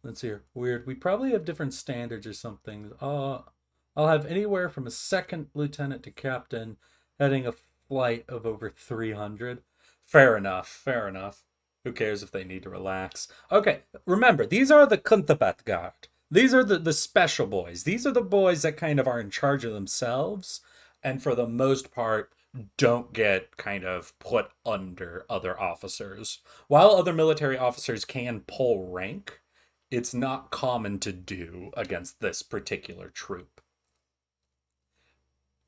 Let's see here. Weird. We probably have different standards or something. I'll have anywhere from a 2nd lieutenant to captain heading a flight of over 300. Fair enough. Fair enough. Who cares if they need to relax? Okay, remember, these are the Kuntabat Guard. These are the special boys. These are the boys that kind of are in charge of themselves and for the most part don't get kind of put under other officers. While other military officers can pull rank, it's not common to do against this particular troop.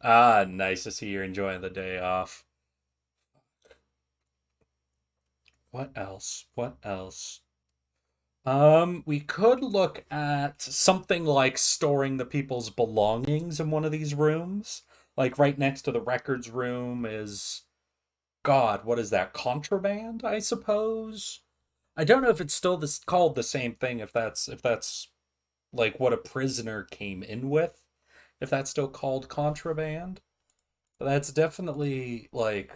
Ah, nice to see you're enjoying the day off. What else? What else? We could look at something like storing the people's belongings in one of these rooms. Like right next to the records room is, God, what is that? Contraband, I suppose. I don't know if it's still this called the same thing. If that's like what a prisoner came in with. If that's still called contraband. But that's definitely like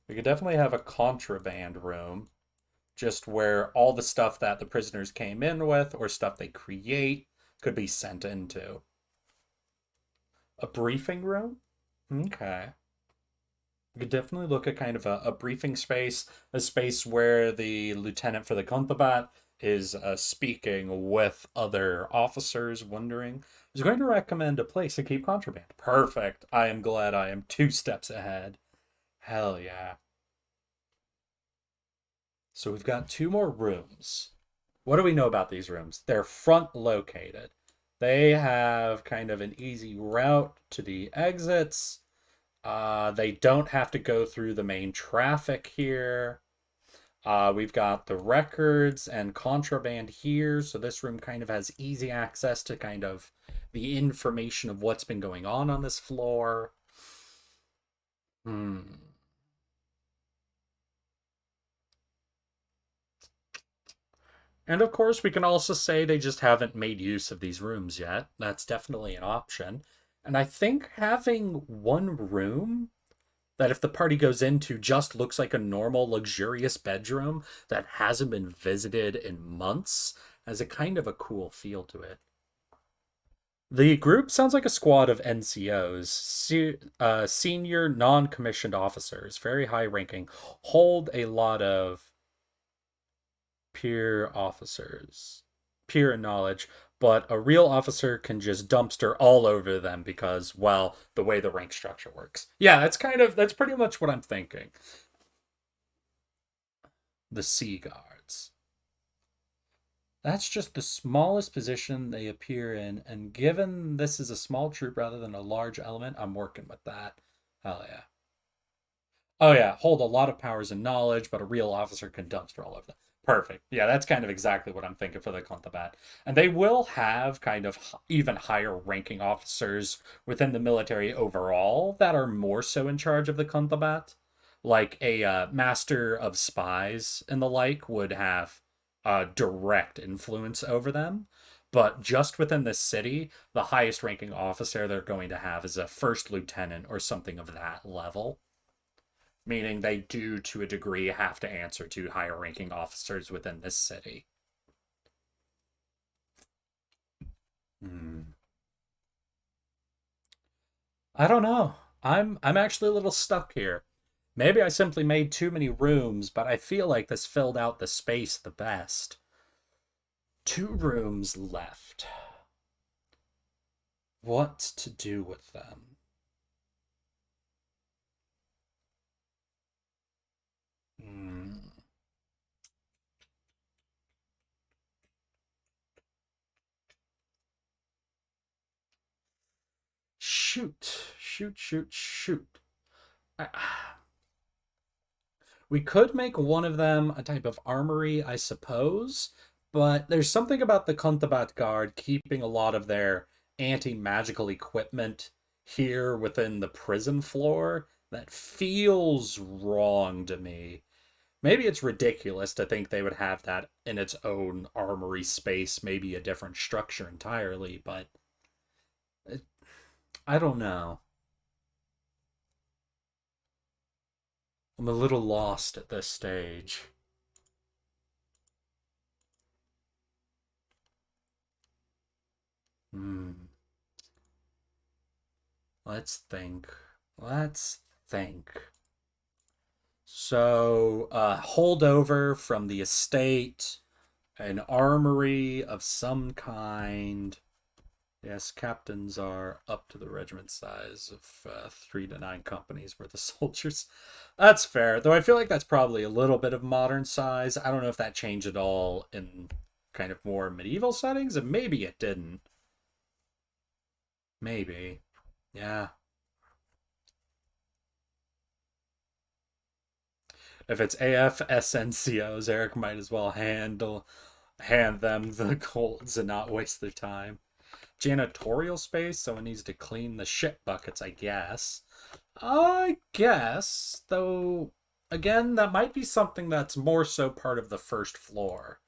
we could definitely have a contraband room, just where all the stuff that the prisoners came in with or stuff they create could be sent into. A briefing room? Okay. We could definitely look at kind of a briefing space, a space where the lieutenant for the Kontabat is speaking with other officers, wondering. I was going to recommend a place to keep contraband. Perfect. I am glad I am 2 steps ahead. Hell yeah. So we've got 2 more rooms. What do we know about these rooms? They're front located. They have kind of an easy route to the exits. They don't have to go through the main traffic here. We've got the records and contraband here, so this room kind of has easy access to kind of the information of what's been going on this floor. Hmm. And of course, we can also say they just haven't made use of these rooms yet. That's definitely an option. And I think having one room that if the party goes into just looks like a normal luxurious bedroom that hasn't been visited in months has a kind of a cool feel to it. The group sounds like a squad of NCOs, senior non-commissioned officers, very high ranking, hold a lot of peer officers, peer knowledge, but a real officer can just dumpster all over them because, well, the way the rank structure works. Yeah, that's pretty much what I'm thinking. The Sea Guards. That's just the smallest position they appear in, and given this is a small troop rather than a large element, I'm working with that. Hell yeah. Oh yeah, hold a lot of powers and knowledge, but a real officer can dumpster all of them. Perfect. Yeah, that's kind of exactly what I'm thinking for the Kontabat. And they will have kind of even higher ranking officers within the military overall that are more so in charge of the Kontabat. Like a master of spies and the like would have direct influence over them. But just within the city, the highest ranking officer they're going to have is a first lieutenant or something of that level, meaning they do to a degree have to answer to higher ranking officers within this city. Hmm. I don't know. I'm actually a little stuck here. Maybe I simply made too many rooms, but I feel like this filled out the space the best. 2 rooms left. What to do with them? Hmm. Shoot, shoot, shoot, shoot. I, We could make one of them a type of armory, I suppose, but there's something about the Kuntabat Guard keeping a lot of their anti-magical equipment here within the prison floor that feels wrong to me. Maybe it's ridiculous to think they would have that in its own armory space, maybe a different structure entirely, but it, I don't know. I'm a little lost at this stage. Hmm. Let's think. Let's think. So, holdover from the estate, an armory of some kind. Yes, captains are up to the regiment size of 3 to 9 companies worth of soldiers. That's fair, though I feel like that's probably a little bit of modern size. I don't know if that changed at all in kind of more medieval settings, and maybe it didn't. Maybe. Yeah. If it's AF SNCOs, Eric might as well hand them the golds and not waste their time. Janitorial space, someone needs to clean the shit buckets, I guess. I guess, though, again, that might be something that's more so part of the first floor.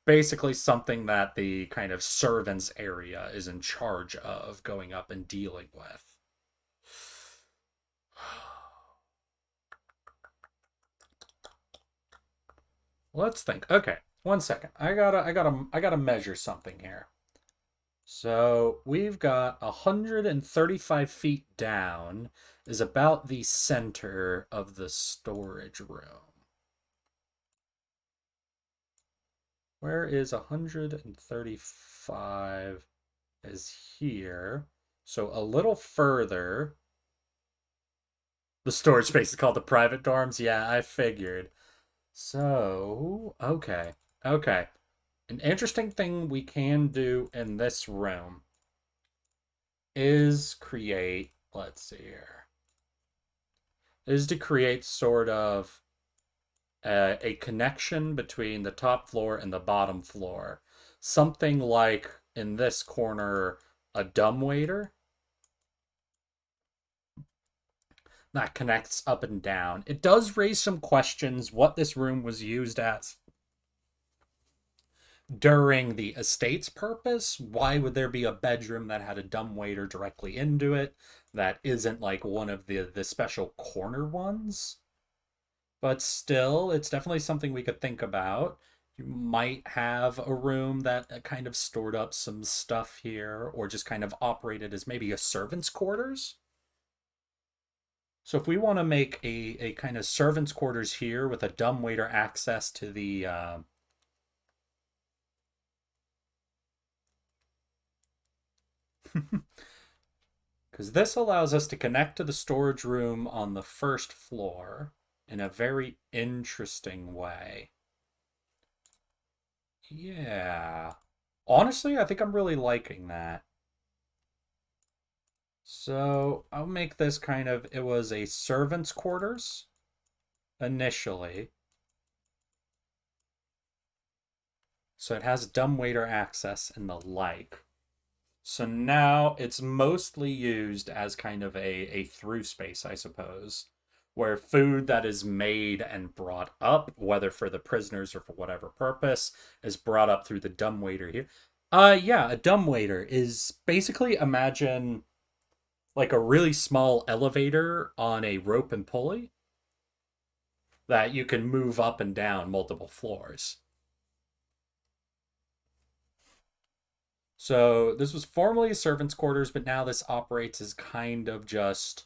Basically, something that the kind of servants area is in charge of going up and dealing with. Let's think. Okay, 1 second. I gotta measure something here. So we've got 135 feet down is about the center of the storage room. Where is 135 is here. So a little further. The storage space is called the private dorms. Yeah, I figured. So, okay. Okay. An interesting thing we can do in this room is create, let's see here, is to create sort of a connection between the top floor and the bottom floor. Something like in this corner, a dumbwaiter that connects up and down. It does raise some questions what this room was used as during the estate's purpose. Why would there be a bedroom that had a dumbwaiter directly into it that isn't like one of the special corner ones? But still, it's definitely something we could think about. You might have a room that kind of stored up some stuff here, or just kind of operated as maybe a servant's quarters. So if we want to make a kind of servant's quarters here with a dumbwaiter access to the because this allows us to connect to the storage room on the first floor in a very interesting way. Yeah. Honestly, I think I'm really liking that. So I'll make this kind of, it was a servant's quarters initially. So it has dumbwaiter access and the like. So now it's mostly used as kind of a through space, I suppose, where food that is made and brought up, whether for the prisoners or for whatever purpose, is brought up through the dumbwaiter here. Yeah, a dumbwaiter is basically, imagine like a really small elevator on a rope and pulley that you can move up and down multiple floors. So this was formerly a servant's quarters, but now this operates as kind of just,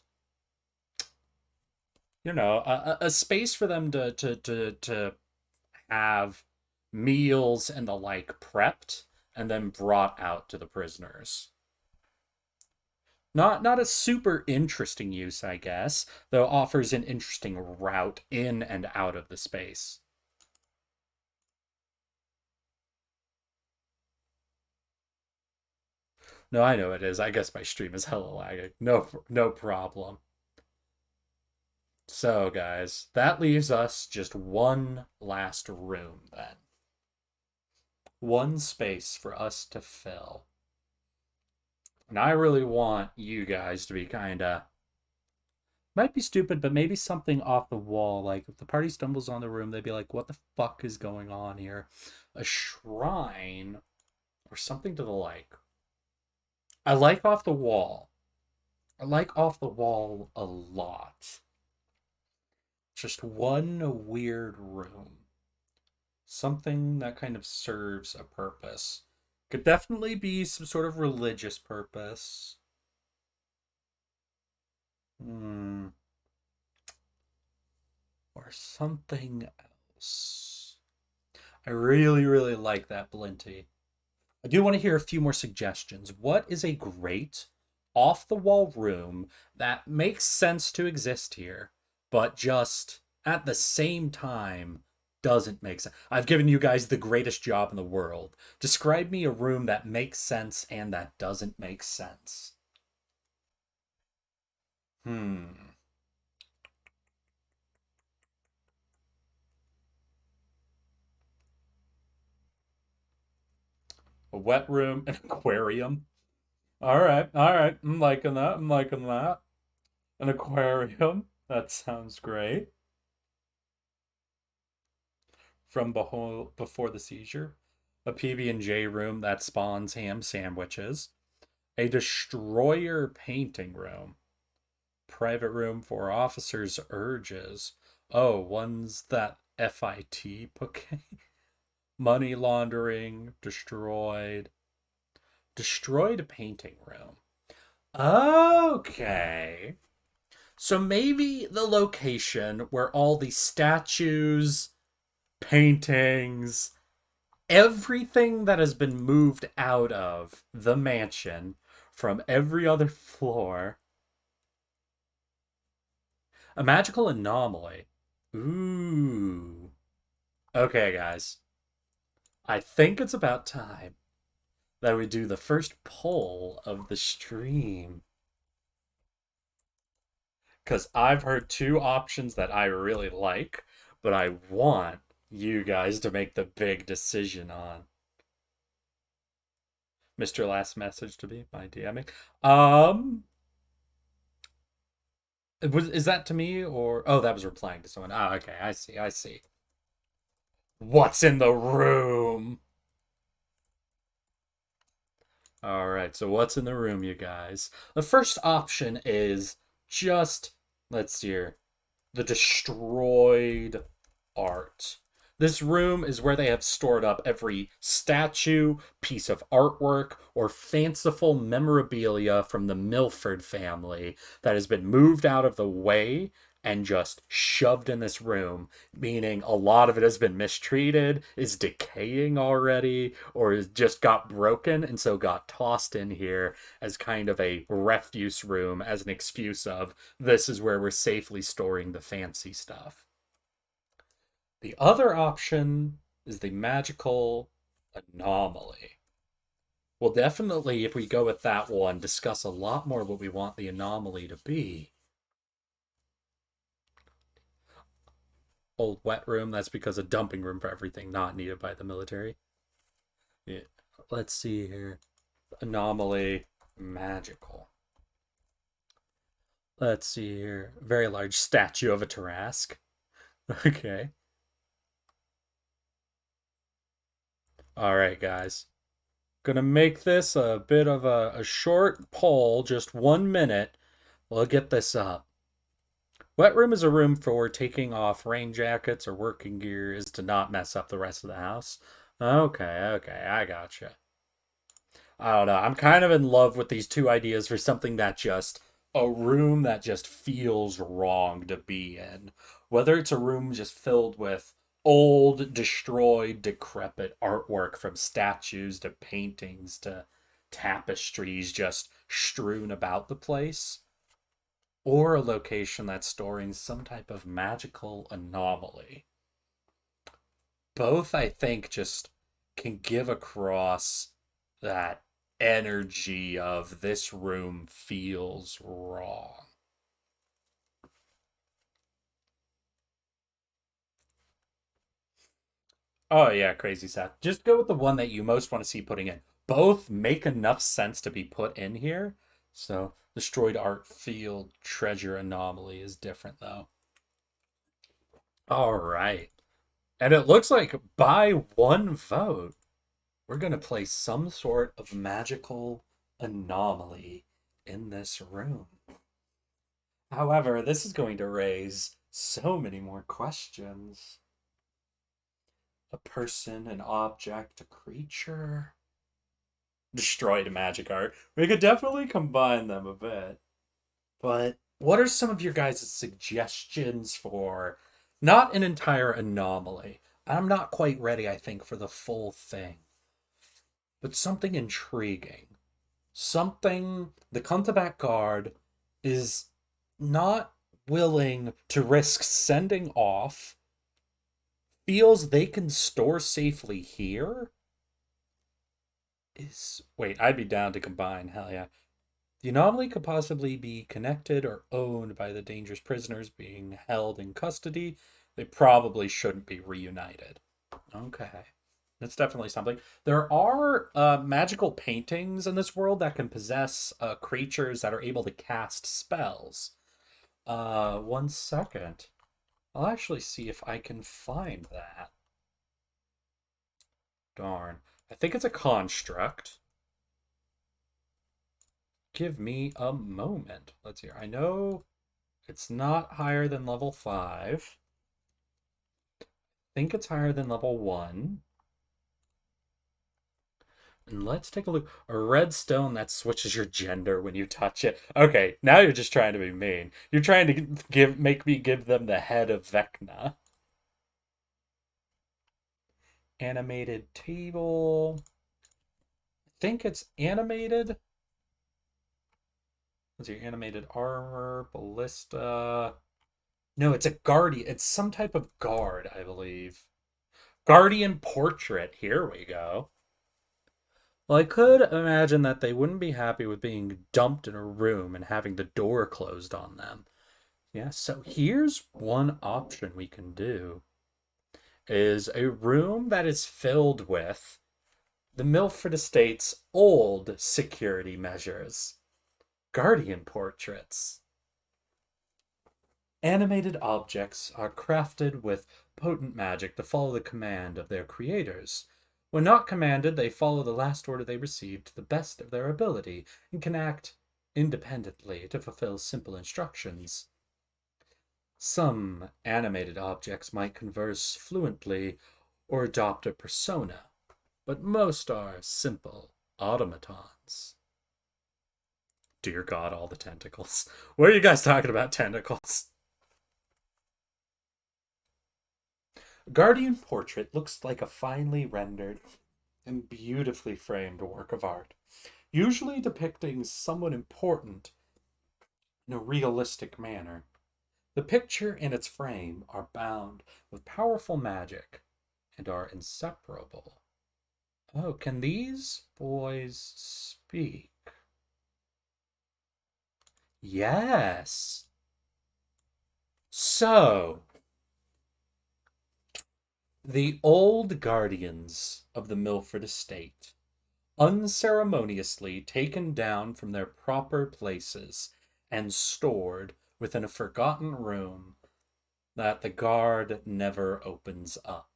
a space for them to have meals and the like prepped and then brought out to the prisoners. Not a super interesting use, I guess, though offers an interesting route in and out of the space. No, I know it is. I guess my stream is hella lagging. No problem. So, guys, that leaves us just one last room then. One space for us to fill. And I really want you guys to be kind of, might be stupid, but maybe something off the wall. Like if the party stumbles on the room, they'd be like, what the fuck is going on here? A shrine or something to the like. I like off the wall. I like off the wall a lot. Just one weird room. Something that kind of serves a purpose. Could definitely be some sort of religious purpose. Hmm. Or something else. I really, really like that Blinty. I do want to hear a few more suggestions. What is a great off the wall room that makes sense to exist here, but just at the same time doesn't make sense? I've given you guys the greatest job in the world. Describe me a room that makes sense and that doesn't make sense. Hmm. A wet room, an aquarium. All right, all right. I'm liking that. I'm liking that. An aquarium. That sounds great. From before the seizure. A PB&J room that spawns ham sandwiches. A destroyer painting room. Private room for officers' urges. Oh, ones that FIT book. Money laundering. Destroyed. Destroyed painting room. Okay. So maybe the location where all these statues, paintings, everything that has been moved out of the mansion from every other floor, a magical anomaly. Ooh. Okay, guys. I think it's about time that we do the first poll of the stream. Because I've heard two options that I really like, but I want you guys to make the big decision on. Mr. Last Message to be my DMing. Um, is that to me or oh that was replying to someone? Oh, okay, I see, I see. What's in the room? All right, so what's in the room, you guys? The first option is just let's see here. The destroyed art. This room is where they have stored up every statue, piece of artwork, or fanciful memorabilia from the Milford family that has been moved out of the way and just shoved in this room, meaning a lot of it has been mistreated, is decaying already, or is just got broken and so got tossed in here as kind of a refuse room as an excuse of this is where we're safely storing the fancy stuff. The other option is the magical anomaly. We'll definitely, if we go with that one, discuss a lot more what we want the anomaly to be. Old wet room, that's because a dumping room for everything not needed by the military. Yeah. Let's see here. Anomaly, magical. Let's see here. Very large statue of a Tarrasque. Okay. All right, guys. Gonna make this a bit of a short poll, just 1 minute. We'll get this up. Wet room is a room for taking off rain jackets or working gear is to not mess up the rest of the house. Okay, okay, I gotcha. I don't know. I'm kind of in love with these two ideas for something that just a room that just feels wrong to be in. Whether it's a room just filled with old, destroyed, decrepit artwork from statues to paintings to tapestries just strewn about the place, or a location that's storing some type of magical anomaly. Both, I think, just can give across that energy of this room feels wrong. Oh yeah, crazy Seth. Just go with the one that you most want to see putting in. Both make enough sense to be put in here. So destroyed art field treasure anomaly is different though. All right. And it looks like by one vote, we're going to place some sort of magical anomaly in this room. However, this is going to raise so many more questions. A person, an object, a creature. Destroyed magic art. We could definitely combine them a bit. But what are some of your guys' suggestions for not an entire anomaly? I'm not quite ready, I think, for the full thing. but something intriguing. Something the Kuntaback Guard is not willing to risk sending off, feels they can store safely here. Wait, I'd be down to combine, hell yeah. The anomaly could possibly be connected or owned by the dangerous prisoners being held in custody. They probably shouldn't be reunited. Okay. That's definitely something. There are magical paintings in this world that can possess creatures that are able to cast spells. 1 second. I'll actually see if I can find that. Darn. I think it's a construct. Give me a moment. Let's see. I know it's not higher than level 5. I think it's higher than level 1. And let's take a look. A red stone that switches your gender when you touch it. Okay, now you're just trying to be mean. You're trying to make me give them the head of Vecna. Animated table. I think it's animated. Let's see, animated armor, ballista. No, it's a guardian. It's some type of guard, I believe. Guardian portrait. Here we go. Well, I could imagine that they wouldn't be happy with being dumped in a room and having the door closed on them. Yeah, so here's one option we can do. Is a room that is filled with the Milford Estate's old security measures. Guardian portraits. Animated objects are crafted with potent magic to follow the command of their creators. When not commanded, they follow the last order they received to the best of their ability and can act independently to fulfill simple instructions. Some animated objects might converse fluently or adopt a persona, but most are simple automatons. Dear God, all the tentacles. What are you guys talking about, tentacles? Guardian portrait looks like a finely rendered and beautifully framed work of art, usually depicting someone important in a realistic manner. The picture and its frame are bound with powerful magic and are inseparable. Oh, can these boys speak? Yes. So, the old guardians of the Milford Estate, unceremoniously taken down from their proper places and stored within a forgotten room that the guard never opens up.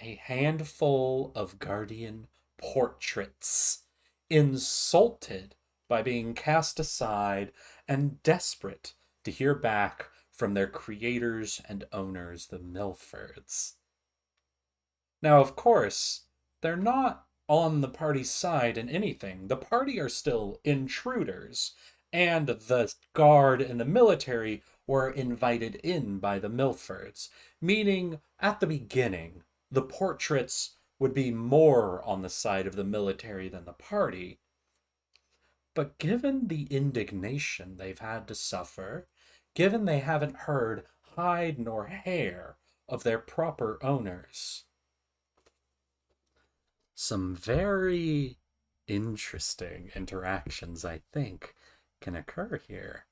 A handful of guardian portraits, insulted by being cast aside and desperate to hear back from their creators and owners, the Milfords. Now, of course, they're not on the party's side in anything. The party are still intruders, and the guard and the military were invited in by the Milfords, meaning at the beginning, the portraits would be more on the side of the military than the party. But given the indignation they've had to suffer, given they haven't heard hide nor hair of their proper owners, some very interesting interactions, I think, can occur here.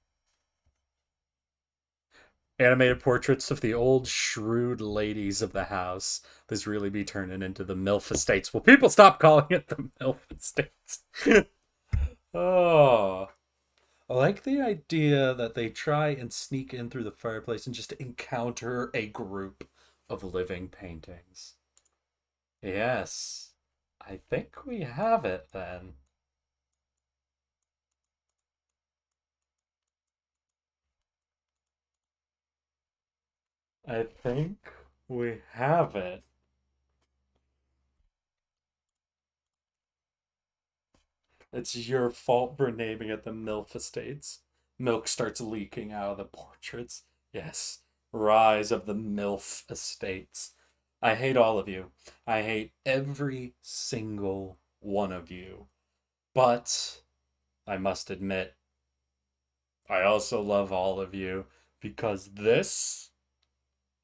Animated portraits of the old shrewd ladies of the house. This really be turning into the MILF Estates. Will people stop calling it the MILF Estates? Oh. I like the idea that they try and sneak in through the fireplace and just encounter a group of living paintings. Yes. I think we have it then. I think we have it. It's your fault for naming it the MILF Estates. Milk starts leaking out of the portraits. Yes. Rise of the MILF Estates. I hate all of you. I hate every single one of you. But I must admit, I also love all of you because this,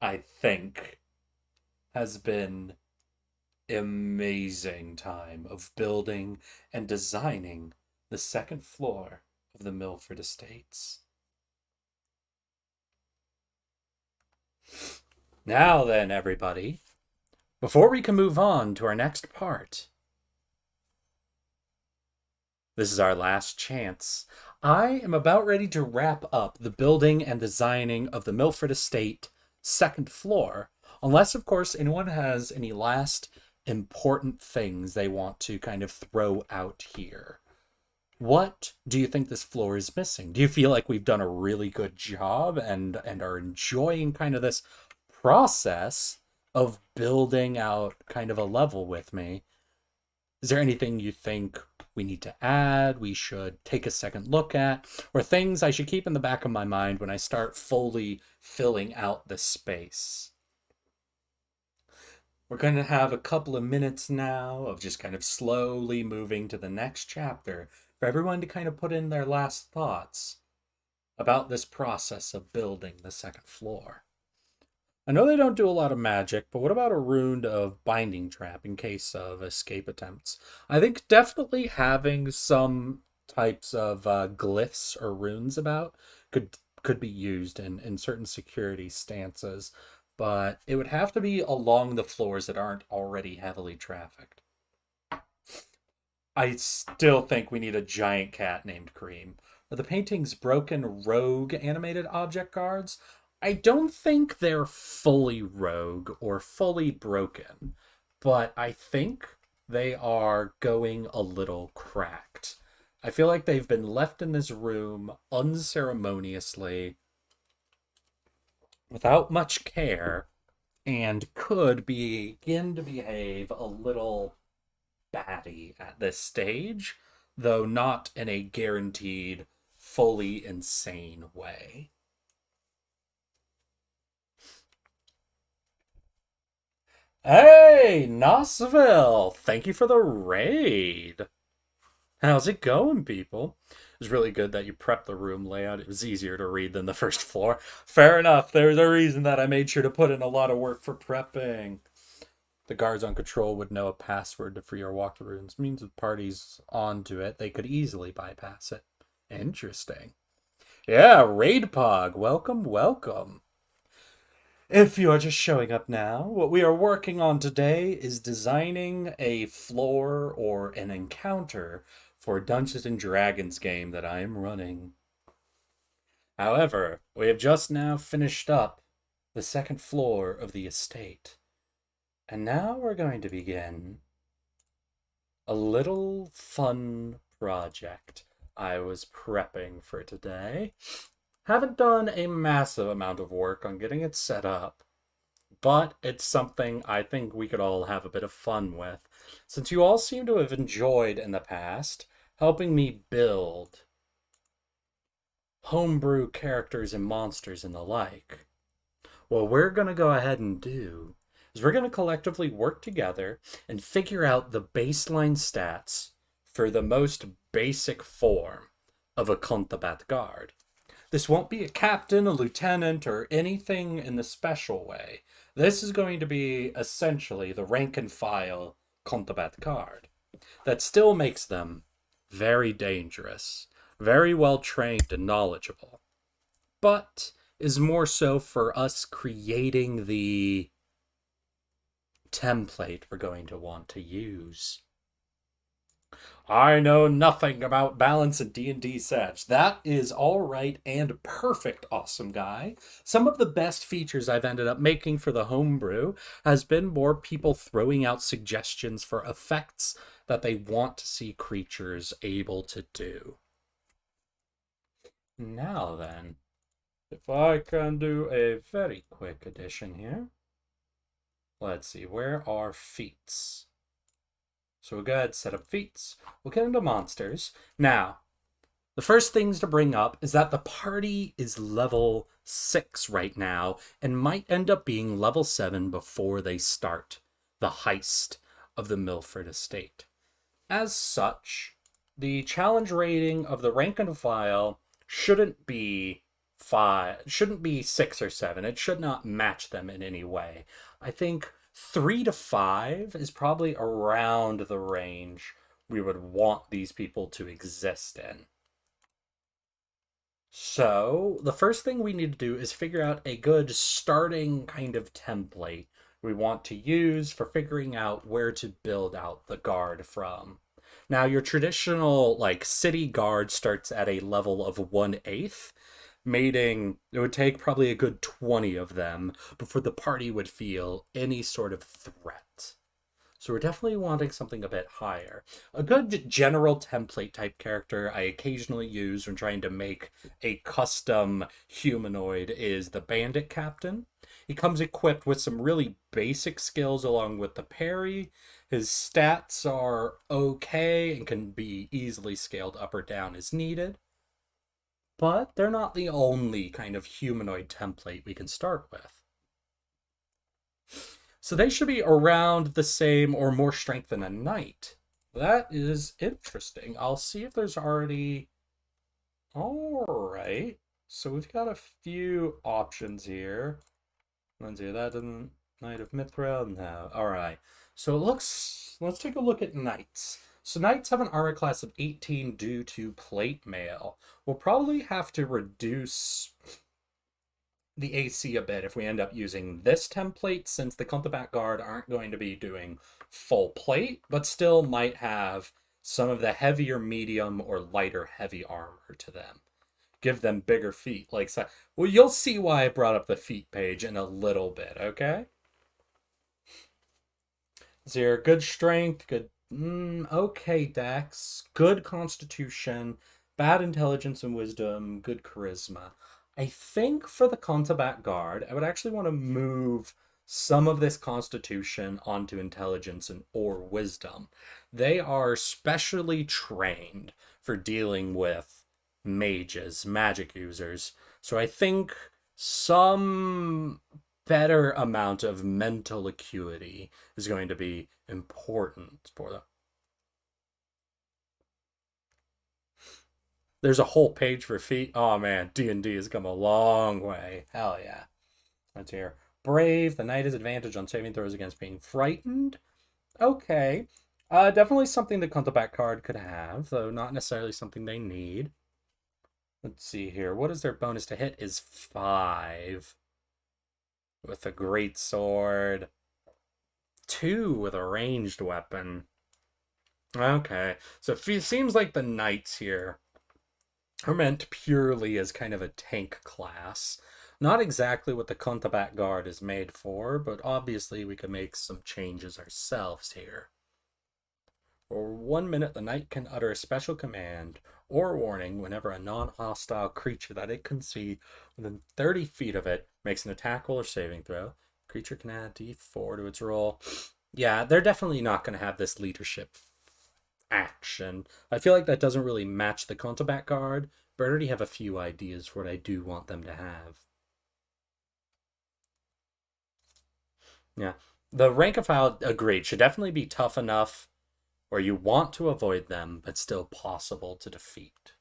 I think, has been amazing time of building and designing the second floor of the Milford Estates. Now then, everybody, before we can move on to our next part, this is our last chance. I am about ready to wrap up the building and designing of the Milford Estate second floor, unless, of course, anyone has any last important things they want to kind of throw out here. What do you think this floor is missing? Do you feel like we've done a really good job and are enjoying kind of this process of building out kind of a level with me? Is there anything you think we need to add, we should take a second look at, or things I should keep in the back of my mind when I start fully filling out the space? We're going to have a couple of minutes now of just kind of slowly moving to the next chapter for everyone to kind of put in their last thoughts about this process of building the second floor. I know they don't do a lot of magic, but what about a rune of binding trap in case of escape attempts? I think definitely having some types of glyphs or runes about could be used in certain security stances, but it would have to be along the floors that aren't already heavily trafficked. I still think we need a giant cat named Cream. Are the paintings broken rogue animated object cards? I don't think they're fully rogue or fully broken, but I think they are going a little cracked. I feel like they've been left in this room unceremoniously, without much care, and could begin to behave a little batty at this stage, though not in a guaranteed, fully insane way. Hey, Nosville! Thank you for the raid. How's it going, people? It was really good that you prepped the room layout. It was easier to read than the first floor. Fair enough. There's a reason that I made sure to put in a lot of work for prepping. The guards on control would know a password to free or walk the rooms. Means with parties onto it, they could easily bypass it. Interesting. Yeah, Raid Pog. Welcome, welcome. If you are just showing up now, what we are working on today is designing a floor or an encounter for a Dungeons and Dragons game that I am running. However, we have just now finished up the second floor of the estate. And now we're going to begin a little fun project I was prepping for today. Haven't done a massive amount of work on getting it set up, but it's something I think we could all have a bit of fun with, since you all seem to have enjoyed in the past helping me build homebrew characters and monsters and the like. What we're going to go ahead and do is we're going to collectively work together and figure out the baseline stats for the most basic form of a Contabat guard. This won't be a captain, a lieutenant, or anything in the special way. This is going to be essentially the rank and file Contabat guard. That still makes them very dangerous, very well trained and knowledgeable, but is more so for us creating the template we're going to want to use. I know nothing about balance in D&D sets. That is all right and perfect, awesome guy. Some of the best features I've ended up making for the homebrew has been more people throwing out suggestions for effects that they want to see creatures able to do. Now then, if I can do a very quick addition here. Let's see, where are feats? So we'll go ahead and set up feats. We'll get into monsters. Now, The first things to bring up is that the party is level 6 right now and might end up being level 7 before they start the heist of the Milford Estate. As such, the challenge rating of the rank and file shouldn't be 6 or 7. It should not match them in any way. I think 3 to 5 is probably around the range we would want these people to exist in. So, the first thing we need to do is figure out a good starting kind of template we want to use for figuring out where to build out the guard from. Now, your traditional, like, city guard starts at a level of 1/8, meaning it would take probably a good 20 of them before the party would feel any sort of threat. So we're definitely wanting something a bit higher. A good general template type character I occasionally use when trying to make a custom humanoid is the Bandit Captain. He comes equipped with some really basic skills along with the parry. His stats are okay and can be easily scaled up or down as needed. But they're not the only kind of humanoid template we can start with. So they should be around the same or more strength than a knight. That is interesting. I'll see if there's already... Alright. So we've got a few options here. Let's see, that didn't... Knight of Mithril? No. Alright. So it looks... Let's take a look at knights. So knights have an armor class of 18 due to plate mail. We'll probably have to reduce the AC a bit if we end up using this template, since the Contabat Guard aren't going to be doing full plate, but still might have some of the heavier medium or lighter heavy armor to them. Give them bigger feet. Well, you'll see why I brought up the feet page in a little bit, okay? So your good strength, good... okay, Dex. Good constitution, bad intelligence and wisdom, good charisma. I think for the Contabat Guard, I would actually want to move some of this constitution onto intelligence and or wisdom. They are specially trained for dealing with mages, magic users. So I think some better amount of mental acuity is going to be important for them. There's a whole page for feet. Oh man, D&D has come a long way. Hell yeah. Let's hear. Brave. The knight has advantage on saving throws against being frightened. Okay. Definitely something the Contabat card could have, though not necessarily something they need. Let's see here. What is their bonus to hit? Is 5. With a great sword. 2 with a ranged weapon. Okay. So it seems like the knights here are meant purely as kind of a tank class. Not exactly what the Contabat Guard is made for, but obviously we can make some changes ourselves here. For 1 minute, the knight can utter a special command or warning whenever a non-hostile creature that it can see within 30 feet of it makes an attack roll or saving throw. Creature can add D4 to its roll. Yeah, they're definitely not going to have this leadership action. I feel like that doesn't really match the Contabat Guard, but I already have a few ideas for what I do want them to have. Yeah, the rank and file, agreed, should definitely be tough enough where you want to avoid them, but still possible to defeat.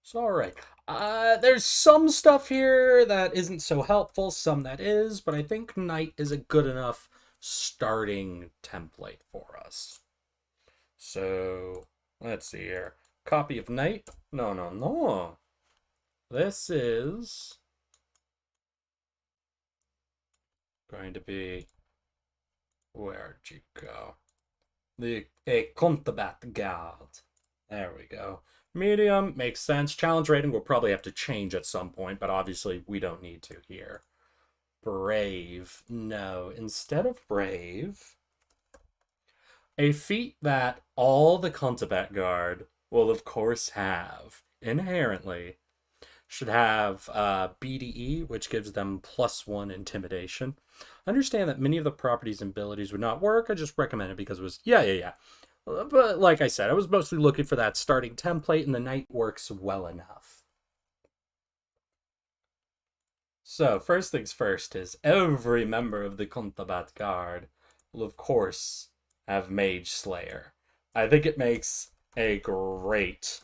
So, alright. There's some stuff here that isn't so helpful, some that is, but I think Knight is a good enough starting template for us. So, let's see here. Copy of Knight? No. This is going to be... Where'd you go? A Contabat Guard. There we go. Medium makes sense. Challenge rating will probably have to change at some point, but obviously we don't need to here. Brave. No. Instead of Brave, a feat that all the Contabat Guard will of course have, inherently, should have BDE, which gives them +1 intimidation. Understand that many of the properties and abilities would not work. I just recommend it because it was... Yeah. But like I said, I was mostly looking for that starting template, and the knight works well enough. So, first things first is every member of the Contabat Guard will, of course, have Mage Slayer. I think it makes a great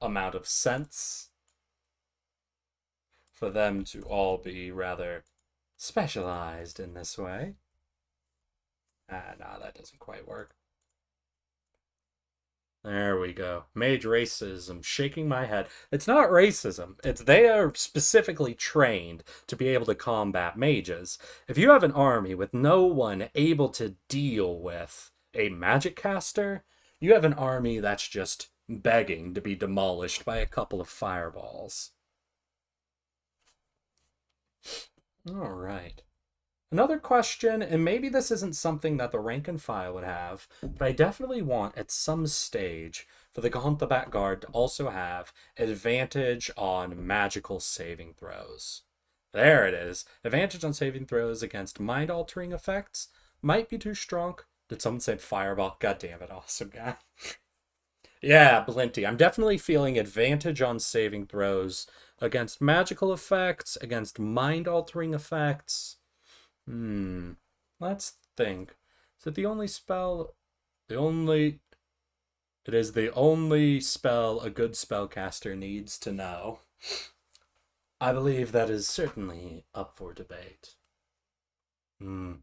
amount of sense for them to all be rather specialized in this way. No, that doesn't quite work. There we go. Mage racism, shaking my head. It's not racism. It's they are specifically trained to be able to combat mages. If you have an army with no one able to deal with a magic caster, you have an army that's just begging to be demolished by a couple of fireballs. All right. Another question, and maybe this isn't something that the rank and file would have, but I definitely want at some stage for the Gauntlebat Guard to also have advantage on magical saving throws. There it is. Advantage on saving throws against mind-altering effects. Might be too strong. Did someone say fireball? God damn it, awesome guy. Yeah, Blinty. I'm definitely feeling advantage on saving throws against magical effects, against mind-altering effects. Let's think. Is it the only spell? The only. It is the only spell a good spellcaster needs to know. I believe that is certainly up for debate. So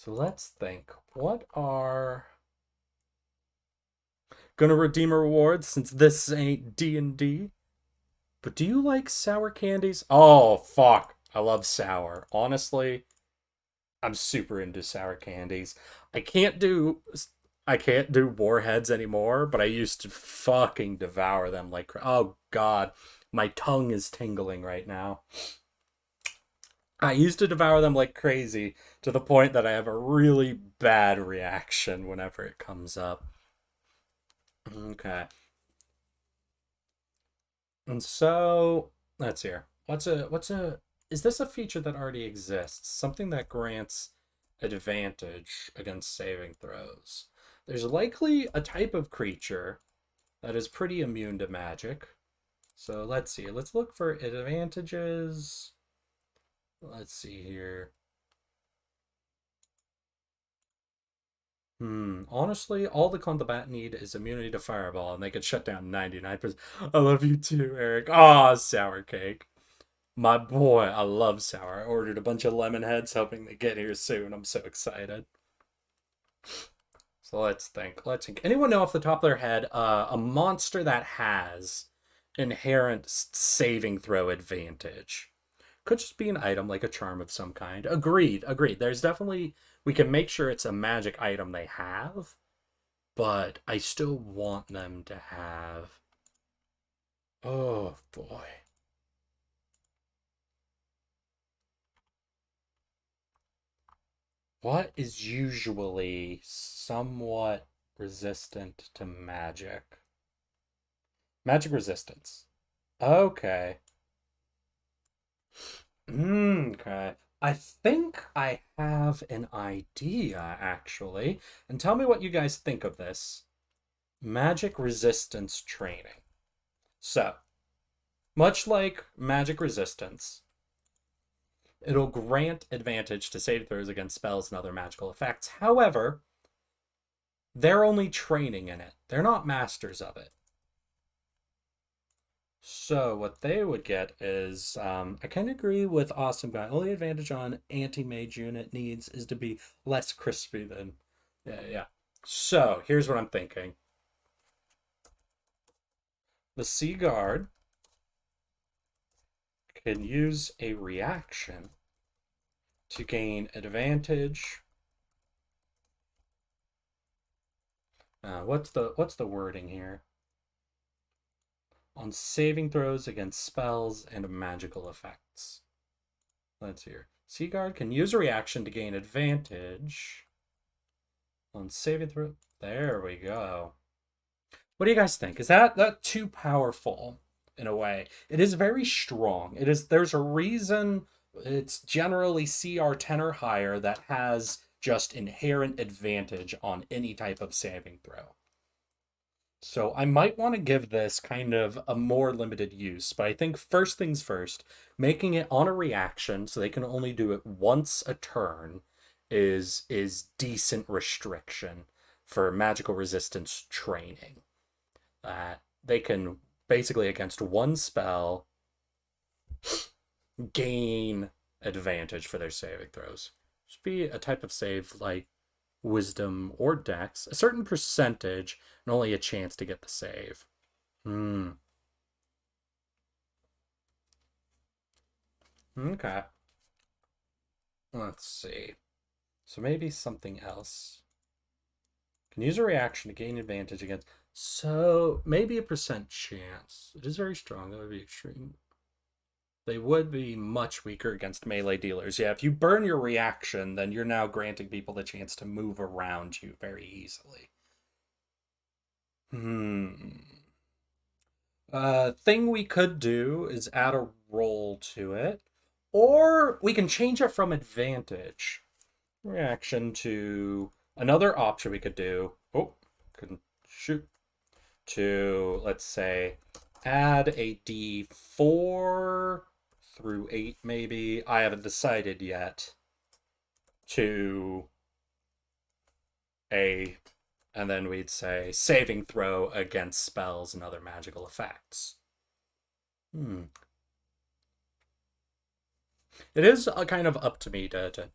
let's think. What are. Gonna redeem a reward since this ain't D&D? But do you like sour candies? Oh, fuck. I love sour. Honestly, I'm super into sour candies. I can't do warheads anymore, but I used to fucking devour them like oh god, my tongue is tingling right now. I used to devour them like crazy to the point that I have a really bad reaction whenever it comes up. Okay. And so let's hear. What's a is this a feature that already exists? Something that grants advantage against saving throws. There's likely a type of creature that is pretty immune to magic. So let's see. Let's look for advantages. Let's see here. Honestly, all the combat need is immunity to fireball, and they could shut down 99%. I love you too, Eric. Ah, sour cake. My boy, I love sour. I ordered a bunch of lemon heads, hoping they get here soon. I'm so excited. So let's think. Let's think. Anyone know off the top of their head a monster that has inherent saving throw advantage? Could just be an item like a charm of some kind. Agreed, agreed. There's definitely we can make sure it's a magic item they have, but I still want them to have. Oh boy. What is usually somewhat resistant to magic? Magic resistance. Okay. Okay. I think I have an idea, actually. And tell me what you guys think of this. Magic resistance training. So, much like magic resistance, it'll grant advantage to save throws against spells and other magical effects. However, they're only training in it. They're not masters of it. So what they would get is, I kind of agree with Awesome Guy. Only advantage on anti-mage unit needs is to be less crispy than, yeah. So here's what I'm thinking. The Sea Guard can use a reaction to gain advantage. What's the wording here? On saving throws against spells and magical effects. Let's hear. Sea Guard can use a reaction to gain advantage on saving throw. There we go. What do you guys think? Is that too powerful in a way? It is very strong. It is. There's a reason it's generally CR 10 or higher that has just inherent advantage on any type of saving throw. So I might want to give this kind of a more limited use, but I think first things first, making it on a reaction so they can only do it once a turn is decent restriction for magical resistance training. That they can basically against one spell gain advantage for their saving throws. Should be a type of save like wisdom or dex, a certain percentage, and only a chance to get the save. Okay. Let's see. So maybe something else. Can use a reaction to gain advantage against. So maybe a percent chance. It is very strong. That would be extreme. They would be much weaker against melee dealers. Yeah, if you burn your reaction, then you're now granting people the chance to move around you very easily. Thing we could do is add a roll to it. Or we can change it from advantage. Reaction to another option we could do. Oh, couldn't shoot. To, let's say, add a d4 through 8, maybe. I haven't decided yet. To a, and then we'd say saving throw against spells and other magical effects. It is kind of up to me to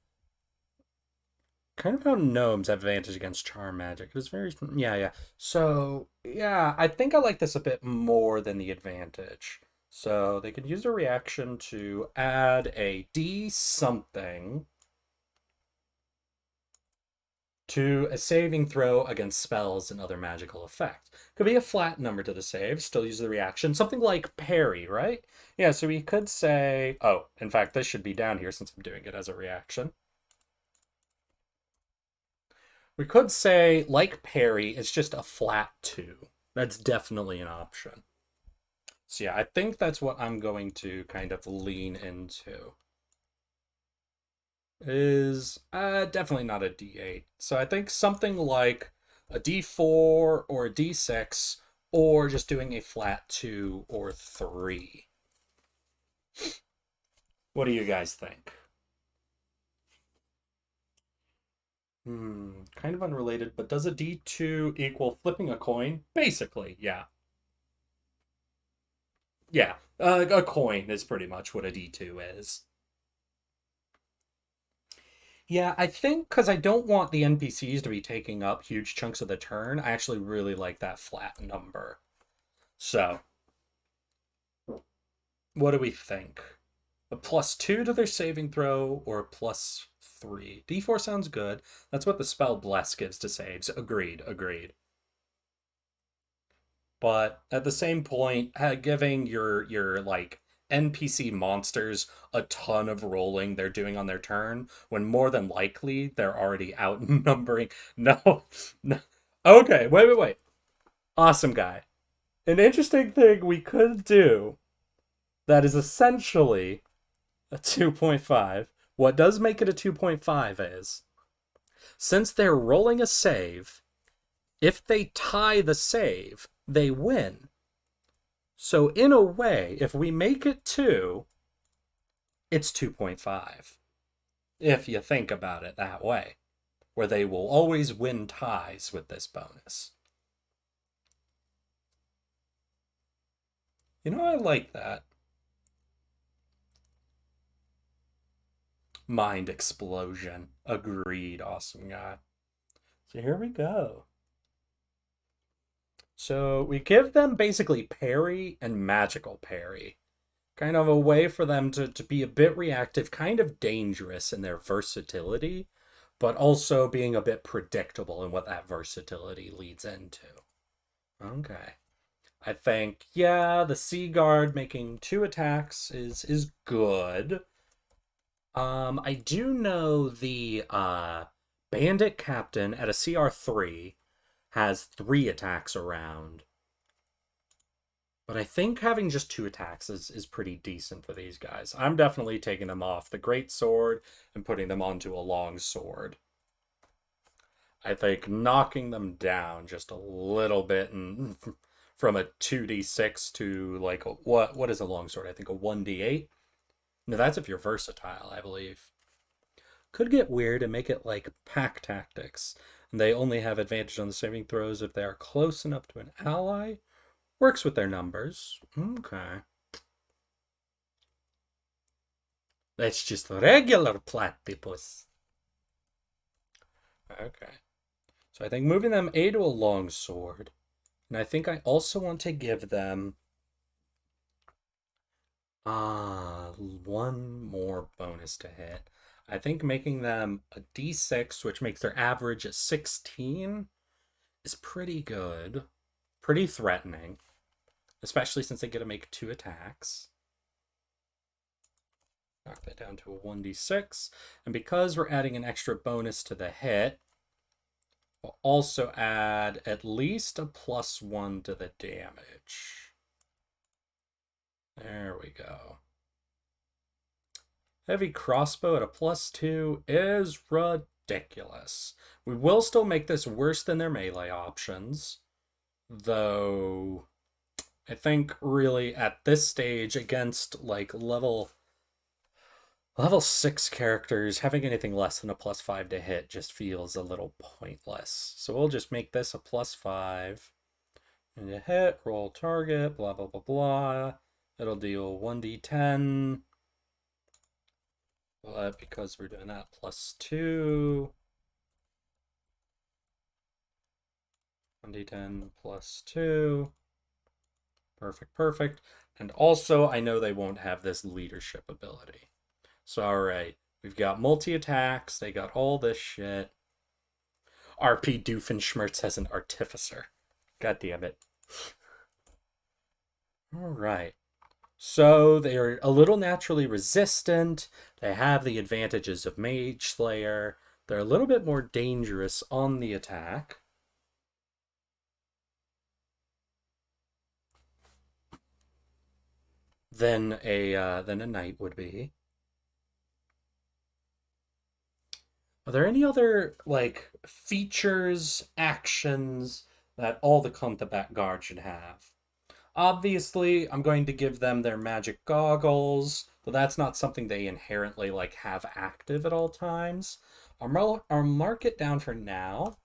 kind of how gnomes have advantage against charm magic. It's very, yeah. So, yeah, I think I like this a bit more than the advantage. So they could use a reaction to add a D something to a saving throw against spells and other magical effects. Could be a flat number to the save, still use the reaction. Something like parry, right? Yeah, so we could say, oh, in fact, this should be down here since I'm doing it as a reaction. We could say, like parry, it's just a flat 2. That's definitely an option. So yeah, I think that's what I'm going to kind of lean into. Is definitely not a D8. So I think something like a D4 or a D6, or just doing a flat 2 or 3. What do you guys think? Kind of unrelated, but does a D2 equal flipping a coin? Basically, yeah. Yeah, a coin is pretty much what a D2 is. Yeah, I think because I don't want the NPCs to be taking up huge chunks of the turn, I actually really like that flat number. So, what do we think? A +2 to their saving throw or a +3? D4 sounds good. That's what the spell Bless gives to saves. Agreed, agreed. But at the same point, giving your like NPC monsters a ton of rolling they're doing on their turn when more than likely they're already outnumbering. No, no. Okay, wait. Awesome guy. An interesting thing we could do that is essentially a 2.5. What does make it a 2.5 is since they're rolling a save, if they tie the save, they win. So in a way, if we make it 2, it's 2.5. If you think about it that way, where they will always win ties with this bonus. You know, I like that. Mind explosion. Agreed, awesome guy. So here we go. So we give them basically parry and magical parry. Kind of a way for them to be a bit reactive, kind of dangerous in their versatility, but also being a bit predictable in what that versatility leads into. Okay. I think, yeah, the Sea Guard making 2 attacks is good. I do know the Bandit Captain at a CR3 has 3 attacks around. But I think having just 2 attacks is pretty decent for these guys. I'm definitely taking them off the Great Sword and putting them onto a long sword. I think knocking them down just a little bit and from a 2d6 to like what is a longsword? I think a 1d8. No, that's if you're versatile, I believe. Could get weird and make it like pack tactics. And they only have advantage on the saving throws if they are close enough to an ally. Works with their numbers. Okay. That's just regular platypus. Okay. So I think moving them A to a longsword. And I think I also want to give them one more bonus to hit. I think making them a d6, which makes their average a 16, is pretty good. Pretty threatening. Especially since they get to make 2 attacks. Knock that down to a 1d6. And because we're adding an extra bonus to the hit, we'll also add at least a +1 to the damage. There we go. Heavy crossbow at a +2 is ridiculous. We will still make this worse than their melee options, though I think really at this stage against like level 6 characters, having anything less than a +5 to hit just feels a little pointless. So we'll just make this a +5. And to hit, roll target, blah, blah, blah, blah. It'll deal 1d10. But because we're doing that +2. 1d10 +2. Perfect, perfect. And also, I know they won't have this leadership ability. So, alright. We've got multi-attacks. They got all this shit. RP Doofenshmirtz has an artificer. God damn it. Alright. So, they're a little naturally resistant. They have the advantages of Mage Slayer. They're a little bit more dangerous on the attack. Than a knight would be. Are there any other like features, actions that all the Combat Guard should have? Obviously, I'm going to give them their magic goggles, but that's not something they inherently like have active at all times. I'll mark it down for now.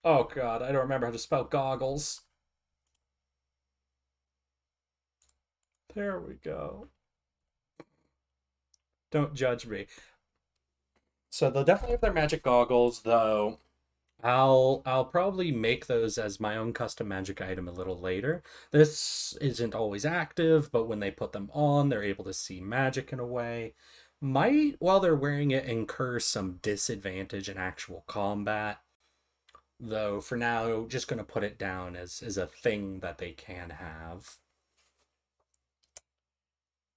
Oh god, I don't remember how to spell goggles. There we go. Don't judge me. So they'll definitely have their magic goggles, though I'll probably make those as my own custom magic item a little later. This isn't always active, but when they put them on, they're able to see magic in a way. Might, while they're wearing it, incur some disadvantage in actual combat. Though for now, just going to put it down as a thing that they can have.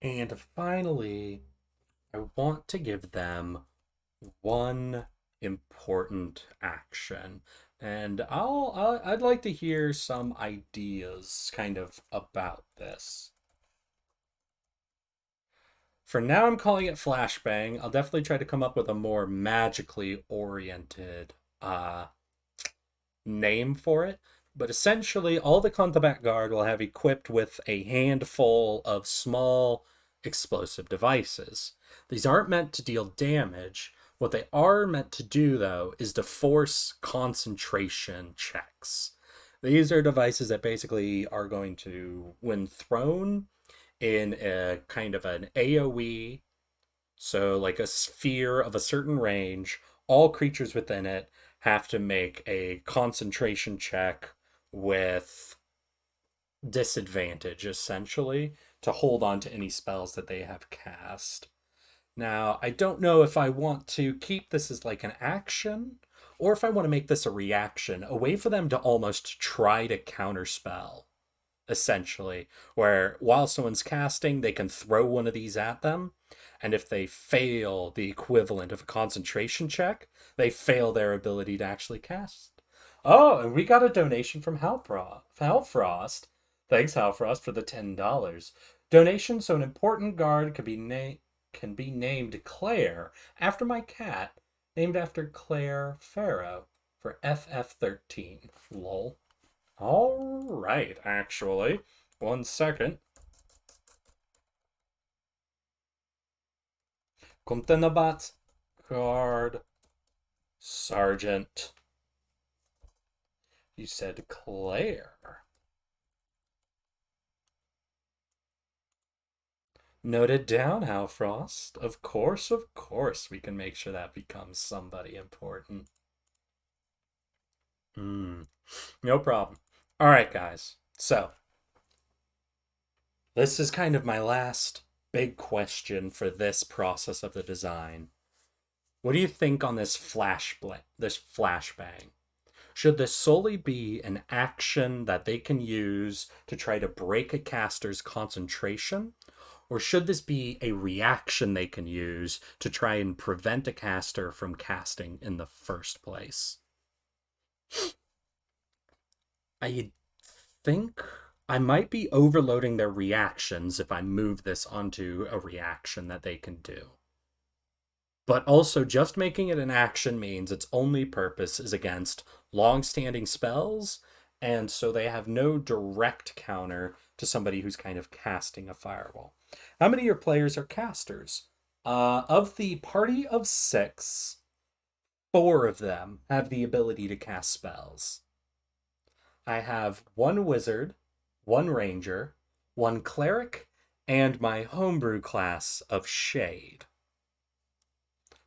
And finally, I want to give them one important action. And I'd like to hear some ideas kind of about this. For now, I'm calling it Flashbang. I'll definitely try to come up with a more magically oriented name for it. But essentially, all the Combat Guard will have equipped with a handful of small explosive devices. These aren't meant to deal damage. What they are meant to do, though, is to force concentration checks. These are devices that basically are going to, when thrown in a kind of an AoE, so like a sphere of a certain range, all creatures within it have to make a concentration check with disadvantage, essentially, to hold on to any spells that they have cast. Now, I don't know if I want to keep this as like an action, or if I want to make this a reaction, a way for them to almost try to counterspell, essentially, where while someone's casting, they can throw one of these at them, and if they fail the equivalent of a concentration check, they fail their ability to actually cast. Oh, and we got a donation from Halfrost. Thanks, Halfrost, for the $10. Donation so an important guard can be named Claire after my cat named after Claire Farrow for FF13. Lol. All right, actually. 1 second. Contenabat Guard Sergeant. You said Claire. Noted down, Halfrost. Of course, we can make sure that becomes somebody important. No problem. All right, guys. So, this is kind of my last big question for this process of the design. What do you think on this flashbang? Should this solely be an action that they can use to try to break a caster's concentration? Or should this be a reaction they can use to try and prevent a caster from casting in the first place? I think I might be overloading their reactions if I move this onto a reaction that they can do. But also, just making it an action means its only purpose is against long-standing spells, and so they have no direct counter to somebody who's kind of casting a fireball. How many of your players are casters? Of the party of 6, 4 of them have the ability to cast spells. I have 1 wizard, 1 ranger, 1 cleric, and my homebrew class of shade.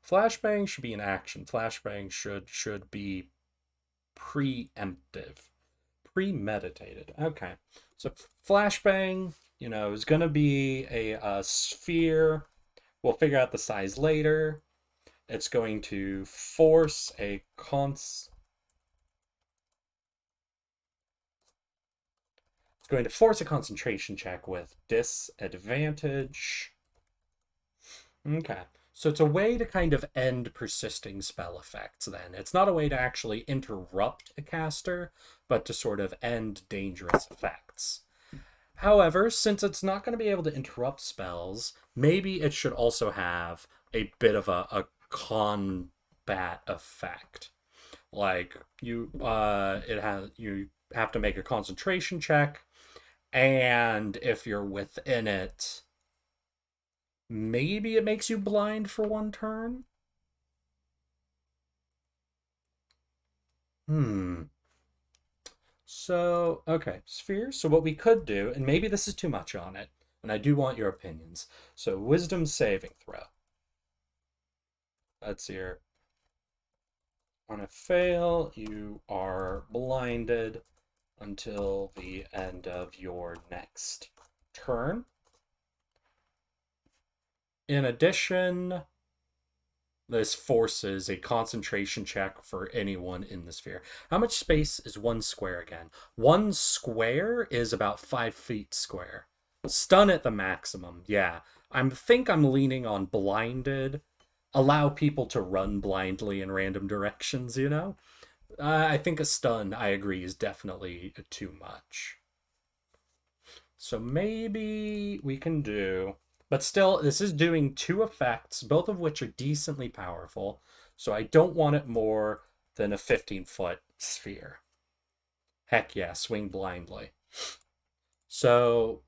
Flashbang should be an action. Flashbang should be preemptive, premeditated. Okay, so flashbang, is going to be a sphere. We'll figure out the size later. It's going to force a concentration check with disadvantage. Okay. So it's a way to kind of end persisting spell effects then. It's not a way to actually interrupt a caster, but to sort of end dangerous effects. However, since it's not going to be able to interrupt spells, maybe it should also have a bit of a combat effect. Like you have to make a concentration check, and if you're within it, maybe it makes you blind for 1 turn? So, okay, sphere. So what we could do, and maybe this is too much on it, and I do want your opinions. So wisdom saving throw. That's your... On a fail, you are blinded until the end of your next turn. In addition, this forces a concentration check for anyone in the sphere. How much space is 1 square again? 1 square is about 5 feet square. Stun at the maximum, yeah. I think I'm leaning on blinded. Allow people to run blindly in random directions, I think a stun, I agree, is definitely too much. So maybe we can do... But still, this is doing 2 effects, both of which are decently powerful. So I don't want it more than a 15-foot sphere. Heck yeah, swing blindly. So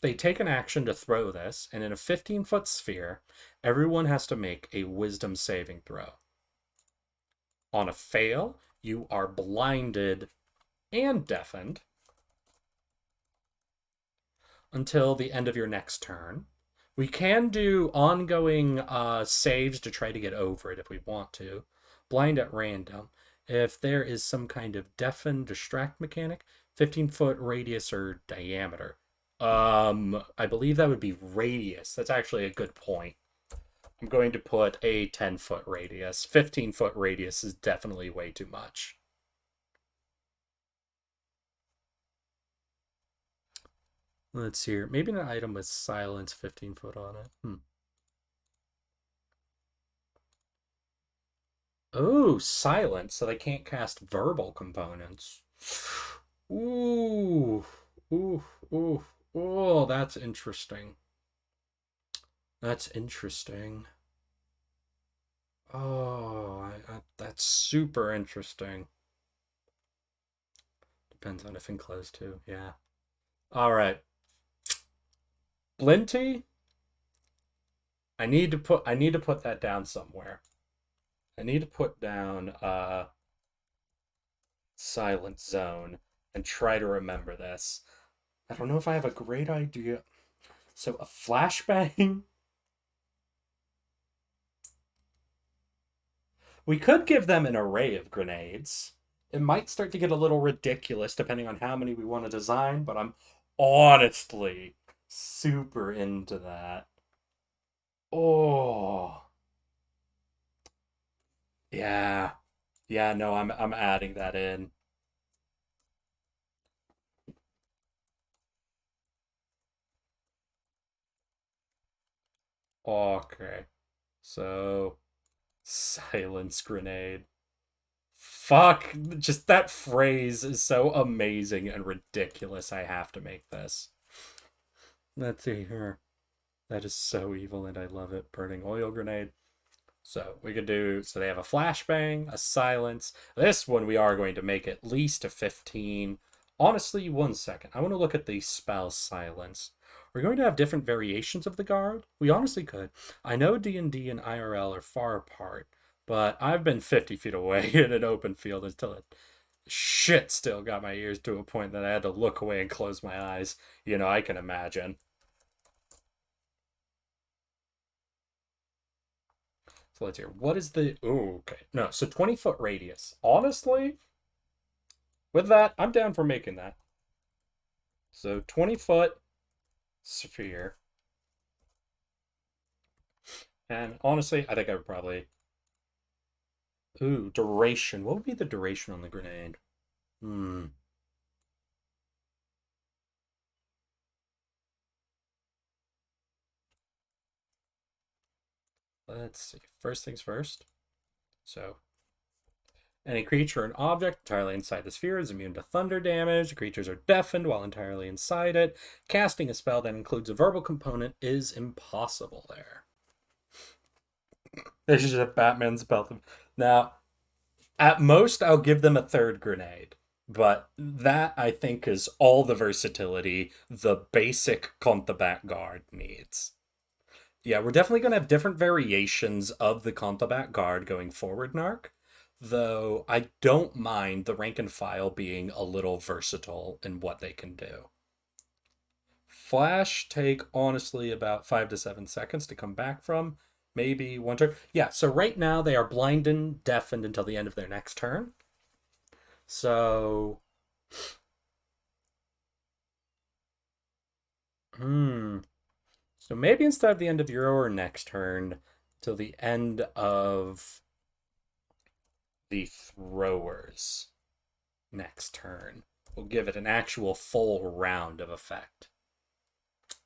they take an action to throw this, and in a 15-foot sphere, everyone has to make a wisdom saving throw. On a fail, you are blinded and deafened until the end of your next turn. We can do ongoing saves to try to get over it if we want to. Blind at random. If there is some kind of deafen, distract mechanic, 15-foot radius or diameter. I believe that would be radius. That's actually a good point. I'm going to put a 10-foot radius. 15-foot radius is definitely way too much. Let's see here. Maybe an item with silence 15 foot on it. Oh, silence, so they can't cast verbal components. Ooh. Oh, that's interesting. That's interesting. Oh, that's super interesting. Depends on if enclosed too. Yeah. All right. Blinty, I need to put that down somewhere. I need to put down silent zone and try to remember this. I don't know if I have a great idea. So a flashbang. We could give them an array of grenades. It might start to get a little ridiculous depending on how many we want to design, but I'm honestly super into that. Oh, yeah. Yeah, no, I'm adding that in. Okay. So, silence grenade. Fuck, just that phrase is so amazing and ridiculous. I have to make this. Let's see here. That is so evil and I love it. Burning oil grenade. So we could do, so they have a flashbang, a silence. This one we are going to make at least a 15. Honestly, one second. I want to look at the spell silence. We're going to have different variations of the guard. We honestly could. I know D&D and IRL are far apart, but I've been 50 feet away in an open field until it shit still got my ears to a point that I had to look away and close my eyes. You know, I can imagine. So let's hear. What is the. Oh, okay. No, so 20-foot radius. Honestly, with that, I'm down for making that. So 20-foot sphere. And honestly, I think I would probably. Ooh, duration. What would be the duration on the grenade? Hmm. Let's see. First things first. So any creature or an object entirely inside the sphere is immune to thunder damage. Creatures are deafened while entirely inside it. Casting a spell that includes a verbal component is impossible there. This is just Batman's spell. Now, at most, I'll give them a third grenade. But that, I think, is all the versatility the basic Contabat Guard needs. Yeah, we're definitely going to have different variations of the Contabat Guard going forward, Narc. Though I don't mind the rank and file being a little versatile in what they can do. Flash take honestly about 5 to 7 seconds to come back from. Maybe one turn. Yeah, so right now they are blinded, deafened until the end of their next turn. So, hmm. So maybe instead of the end of your next turn, till the end of the thrower's next turn. We'll give it an actual full round of effect.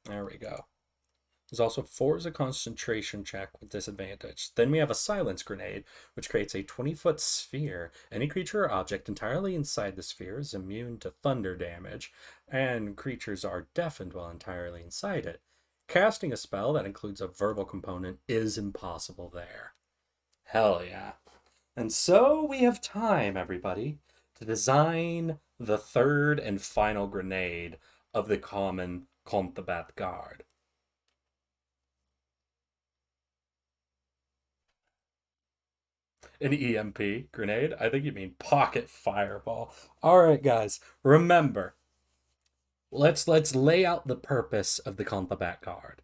There we go. There's also 4 as a concentration check with disadvantage. Then we have a silence grenade, which creates a 20-foot sphere. Any creature or object entirely inside the sphere is immune to thunder damage, and creatures are deafened while entirely inside it. Casting a spell that includes a verbal component is impossible there. Hell yeah. And so we have time, everybody, to design the third and final grenade of the common Contabat Guard. An EMP grenade? I think you mean pocket fireball. All right, guys, remember, let's lay out the purpose of the Contabat Guard.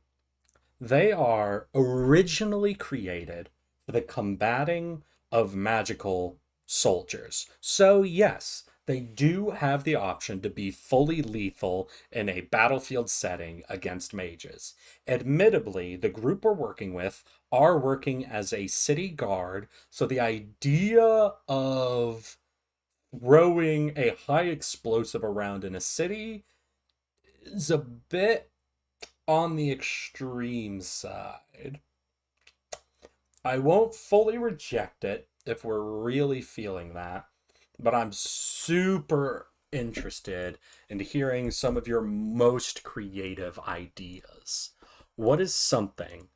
They are originally created for the combating of magical soldiers. So, yes, they do have the option to be fully lethal in a battlefield setting against mages. Admittedly, the group we're working with are working as a city guard, so the idea of throwing a high explosive around in a city is a bit on the extreme side. I won't fully reject it if we're really feeling that, but I'm super interested in hearing some of your most creative ideas. What is something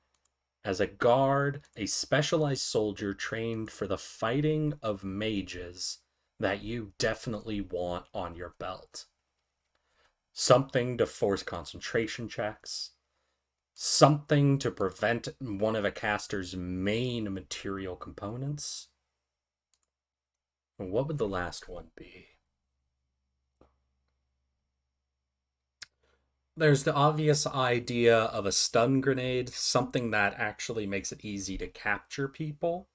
As a guard, a specialized soldier trained for the fighting of mages that you definitely want on your belt. Something to force concentration checks, something to prevent one of a caster's main material components. And what would the last one be? There's the obvious idea of a stun grenade, something that actually makes it easy to capture people.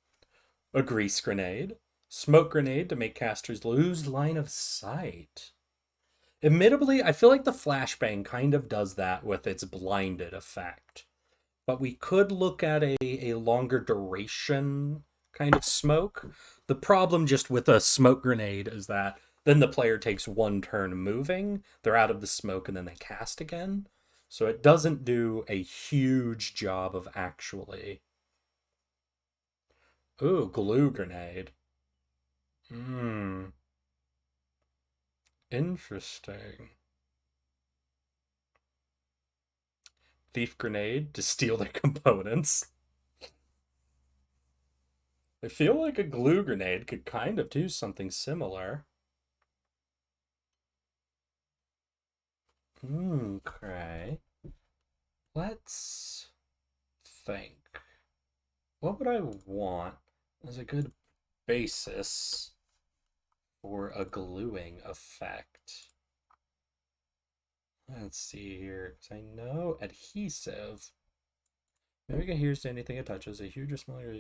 A grease grenade. Smoke grenade to make casters lose line of sight. Admittedly, I feel like the flashbang kind of does that with its blinded effect. But we could look at a longer duration kind of smoke. The problem just with a smoke grenade is that then the player takes one turn moving, they're out of the smoke, and then they cast again. So it doesn't do a huge job of actually. Ooh, glue grenade. Hmm. Interesting. Thief grenade to steal their components. I feel like a glue grenade could kind of do something similar. Okay. Let's think. What would I want as a good basis for a gluing effect? Let's see here. Because I know adhesive. Maybe it adheres to anything it touches. A huge or smaller.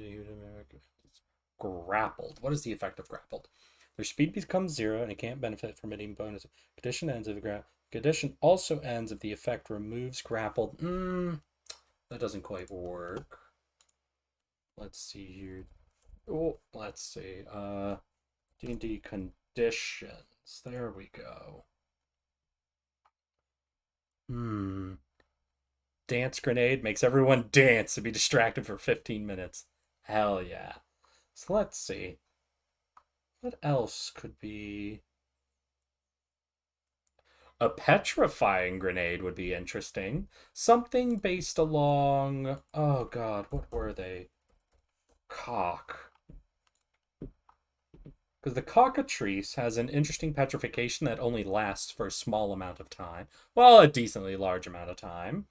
Grappled. What is the effect of grappled? Their speed becomes 0 and it can't benefit from any bonus. Condition ends if condition also ends if the effect removes grappled. That doesn't quite work. Let's see here. Oh, let's see. D&D conditions. There we go. Dance grenade makes everyone dance and be distracted for 15 minutes. Hell yeah. So let's see. What else could be? A petrifying grenade would be interesting. Something based along... Oh god, what were they? Cock. Because the cockatrice has an interesting petrification that only lasts for a small amount of time. Well, a decently large amount of time.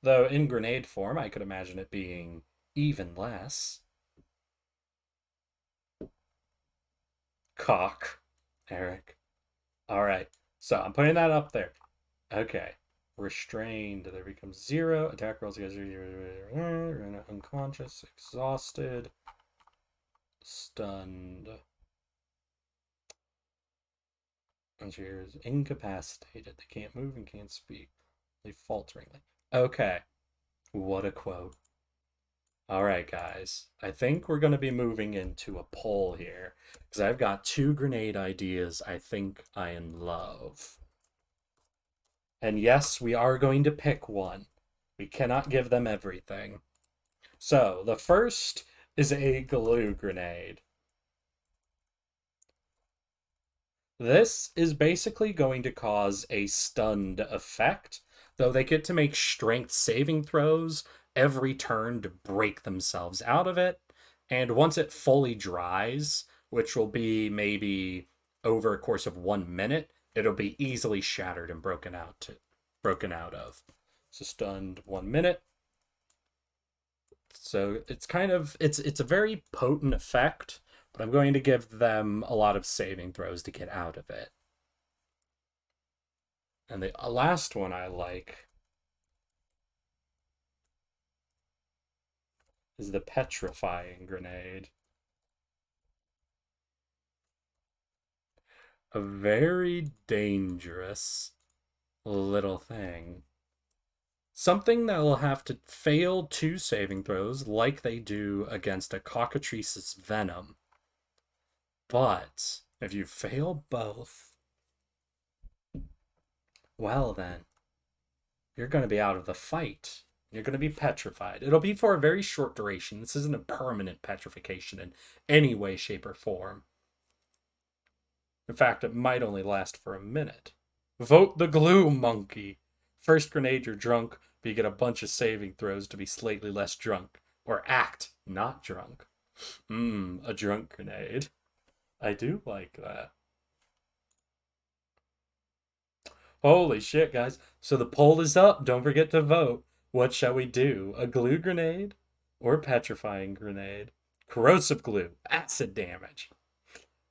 Though in grenade form, I could imagine it being even less. Cock. Eric. Alright. So I'm putting that up there. Okay. Restrained. There becomes 0. Attack rolls against 0. Unconscious. Exhausted. Stunned. Is incapacitated. They can't move and can't speak. They falteringly. Okay. What a quote. Alright, guys. I think we're going to be moving into a poll here. Because I've got 2 grenade ideas I think I love. And yes, we are going to pick one. We cannot give them everything. So, the first is a glue grenade. This is basically going to cause a stunned effect, though they get to make strength saving throws every turn to break themselves out of it. And once it fully dries, which will be maybe over a course of 1 minute, it'll be easily shattered and broken out of. So stunned 1 minute. So it's kind of it's a very potent effect, but I'm going to give them a lot of saving throws to get out of it. And the last one I like is the petrifying grenade. A very dangerous little thing. Something that will have to fail 2 saving throws like they do against a cockatrice's venom. But if you fail both, well then, you're going to be out of the fight. You're going to be petrified. It'll be for a very short duration. This isn't a permanent petrification in any way, shape, or form. In fact, it might only last for a minute. Vote the glue monkey. First grenade, you're drunk, but you get a bunch of saving throws to be slightly less drunk. Or act not drunk. A drunk grenade. I do like that. Holy shit, guys. So the poll is up. Don't forget to vote. What shall we do? A glue grenade or petrifying grenade? Corrosive glue, acid damage.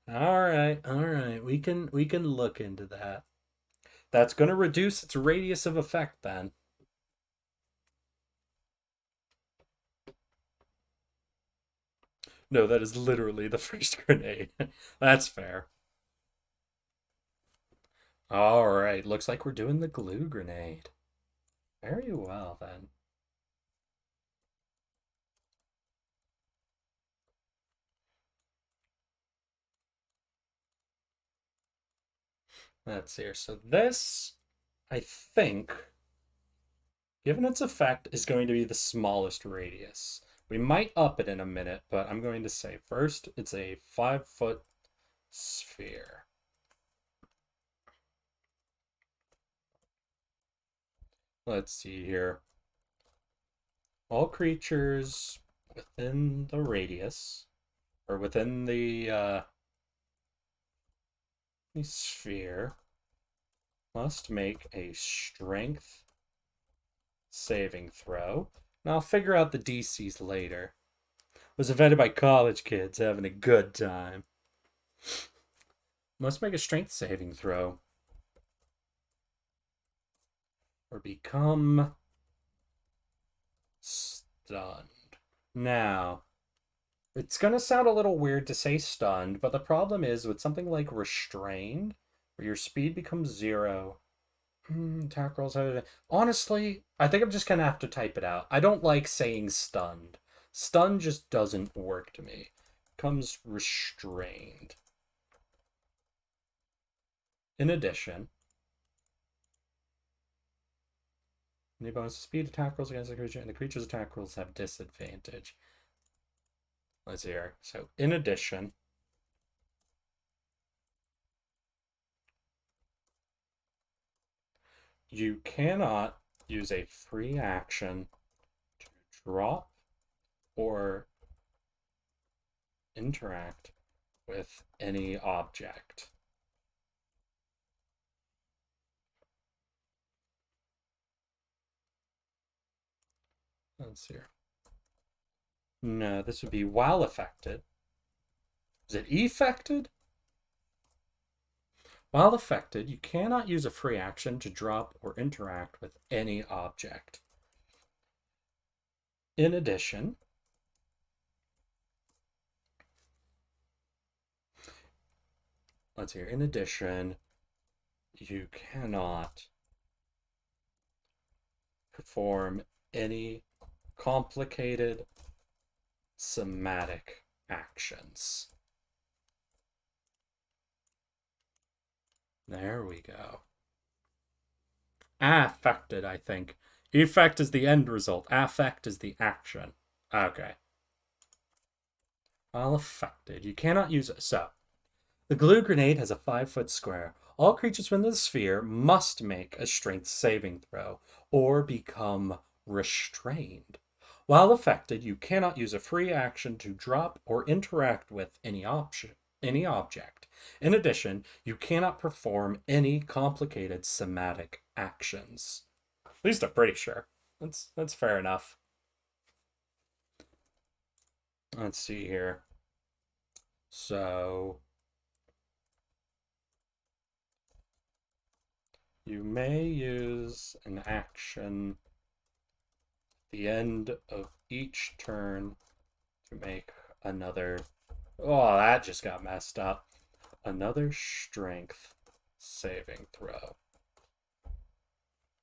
All right, all right. We can look into that. That's going to reduce its radius of effect then. No, that is literally the first grenade. That's fair. All right, looks like we're doing the glue grenade. Very well then. Let's see here. So this, I think, given its effect, is going to be the smallest radius. We might up it in a minute, but I'm going to say first it's a 5-foot sphere. Let's see here. All creatures within the radius, or within the sphere, must make a strength saving throw. And I'll figure out the DCs later. Was invented by college kids having a good time. Must make a strength saving throw. Or become stunned. Now, it's going to sound a little weird to say stunned, but the problem is with something like restrained, where your speed becomes 0. Attack rolls. Honestly, I think I'm just going to have to type it out. I don't like saying stunned. Stun just doesn't work to me. Becomes restrained. In addition, any bonus to speed attack rolls against the creature, and the creature's attack rolls have disadvantage. Let's see here. So, in addition, you cannot use a free action to drop or interact with any object. Let's see here. No, this would be while affected. Is it effected? While affected, you cannot use a free action to drop or interact with any object. In addition, let's hear. In addition, you cannot perform any complicated somatic actions. There we go. Affected, I think. Effect is the end result. Affect is the action. Okay. While affected, you cannot use it. So, the glue grenade has a 5-foot square. All creatures within the sphere must make a strength saving throw or become restrained. While affected, you cannot use a free action to drop or interact with any object. In addition, you cannot perform any complicated somatic actions. At least I'm pretty sure. That's fair enough. Let's see here. So you may use an action at the end of each turn to make another. Oh, that just got messed up. Another strength saving throw.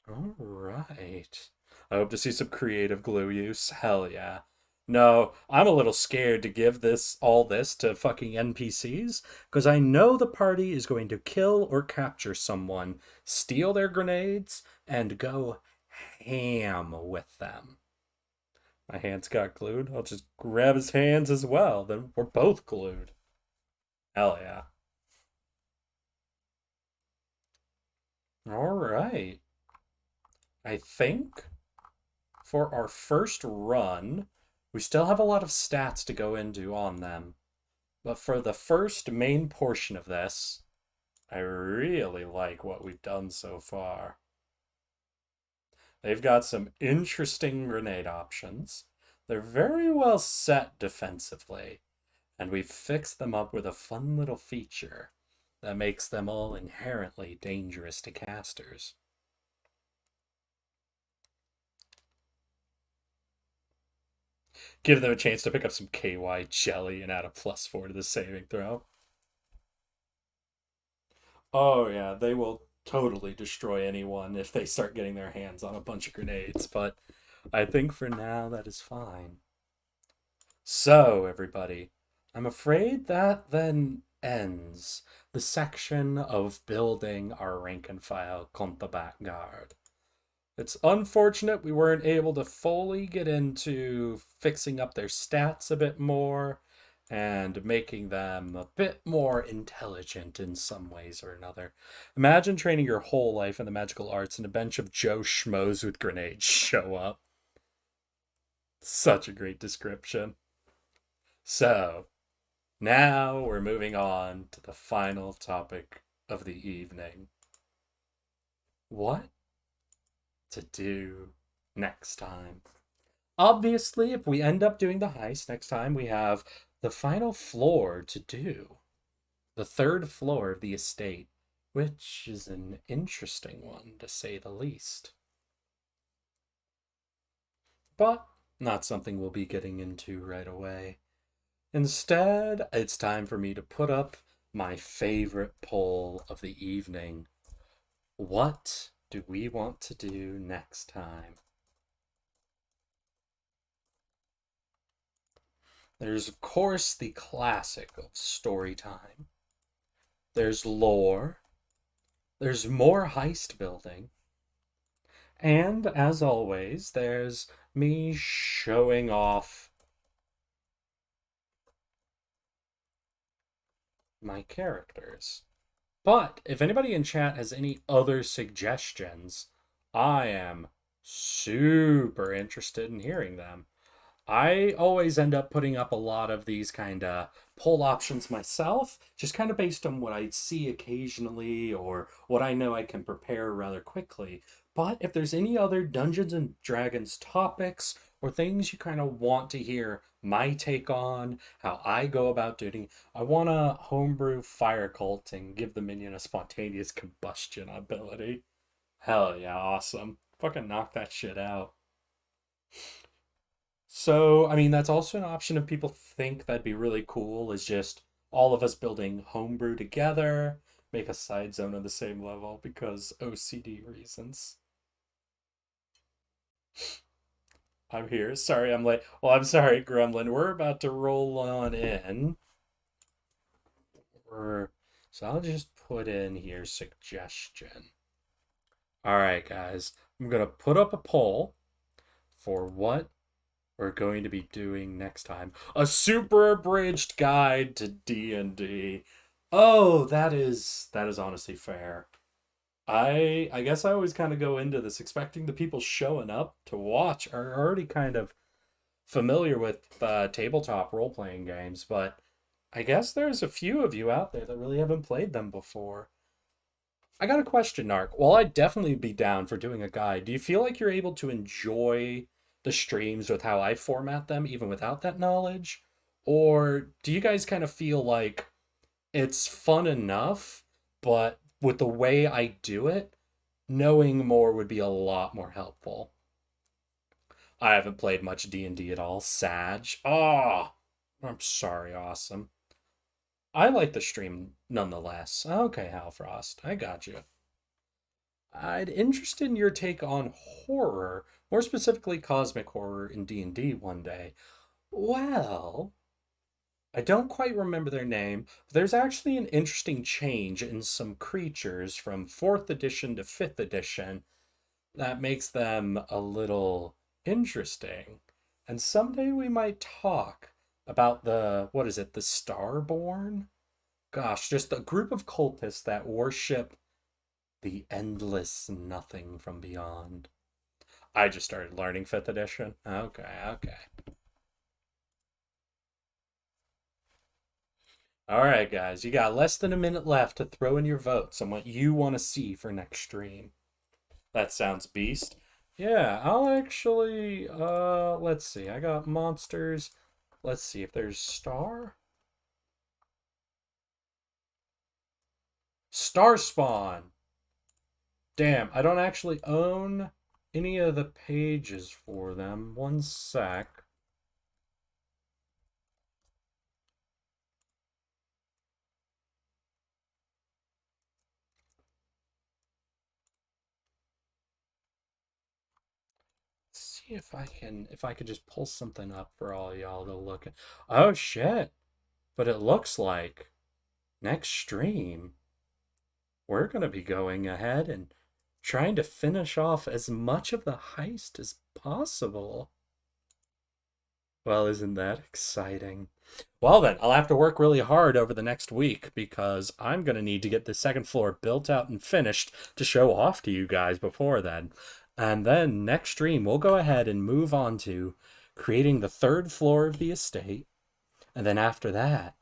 All right. I hope to see some creative glue use. Hell yeah. No, I'm a little scared to give all this to fucking NPCs because I know the party is going to kill or capture someone, steal their grenades, and go ham with them. My hands got glued. I'll just grab his hands as well. Then we're both glued. Hell yeah. All right. I think for our first run, We still have a lot of stats to go into on them, but for the first main portion of this, I really like what we've done so far. They've got some interesting grenade options. They're very well set defensively, and we've fixed them up with a fun little feature that makes them all inherently dangerous to casters. Give them a chance to pick up some KY jelly and add a +4 to the saving throw. Oh, yeah, they will totally destroy anyone if they start getting their hands on a bunch of grenades, but I think for now that is fine. So, everybody, I'm afraid that then ends the section of building our rank and file Combat Guard. It's unfortunate we weren't able to fully get into fixing up their stats a bit more and making them a bit more intelligent in some ways or another. Imagine training your whole life in the magical arts and a bunch of Joe Schmoes with grenades show up. Such a great description. So, now we're moving on to the final topic of the evening. What to do next time? Obviously, if we end up doing the heist next time, we have the final floor to do. The third floor of the estate, which is an interesting one to say the least. But not something we'll be getting into right away. Instead, it's time for me to put up my favorite poll of the evening. What do we want to do next time? There's, of course, the classic of story time. There's lore. There's more heist building. And, as always, there's me showing off my characters. But if anybody in chat has any other suggestions, I am super interested in hearing them. I always end up putting up a lot of these kind of poll options myself, just kind of based on what I see occasionally or what I know I can prepare rather quickly. But if there's any other Dungeons and Dragons topics or things you kind of want to hear my take on, how I go about doing, I want to homebrew fire cult and give the minion a spontaneous combustion ability. Hell yeah, awesome. Fucking knock that shit out. So, I mean, that's also an option if people think that'd be really cool, is just all of us building homebrew together, make a side zone on the same level because OCD reasons. I'm here. Sorry, I'm late. Well, I'm sorry, Gremlin. We're about to roll on in. So I'll just put in here suggestion. All right, guys. I'm going to put up a poll for what we're going to be doing next time. A super abridged guide to D&D. Oh, that is honestly fair. I guess I always kind of go into this expecting the people showing up to watch are already kind of familiar with tabletop role-playing games, but I guess there's a few of you out there that really haven't played them before. I got a question, Narc. While I'd definitely be down for doing a guide, do you feel like you're able to enjoy the streams with how I format them, even without that knowledge? Or do you guys kind of feel like it's fun enough, but with the way I do it, knowing more would be a lot more helpful? I haven't played much D&D at all. Sag. Oh, I'm sorry, awesome. I like the stream nonetheless. Okay, Halfrost, I got you. I'd interested in your take on horror, more specifically cosmic horror in D&D one day. Well, I don't quite remember their name, but there's actually an interesting change in some creatures from 4th edition to 5th edition that makes them a little interesting. And someday we might talk about what is it, the Starborn? Gosh, just a group of cultists that worship the endless nothing from beyond. I just started learning 5th edition. Okay, okay. Alright, guys, you got less than a minute left to throw in your votes on what you want to see for next stream. That sounds beast. Yeah, I'll actually, let's see. I got monsters. Let's see if there's Star Spawn. Damn, I don't actually own any of the pages for them. One sec. See if I could just pull something up for all y'all to look at. Oh shit. But it looks like next stream we're going to be going ahead and trying to finish off as much of the heist as possible. Well, isn't that exciting? Well, then, I'll have to work really hard over the next week because I'm going to need to get the second floor built out and finished to show off to you guys before then. And then next stream, we'll go ahead and move on to creating the third floor of the estate. And then after that,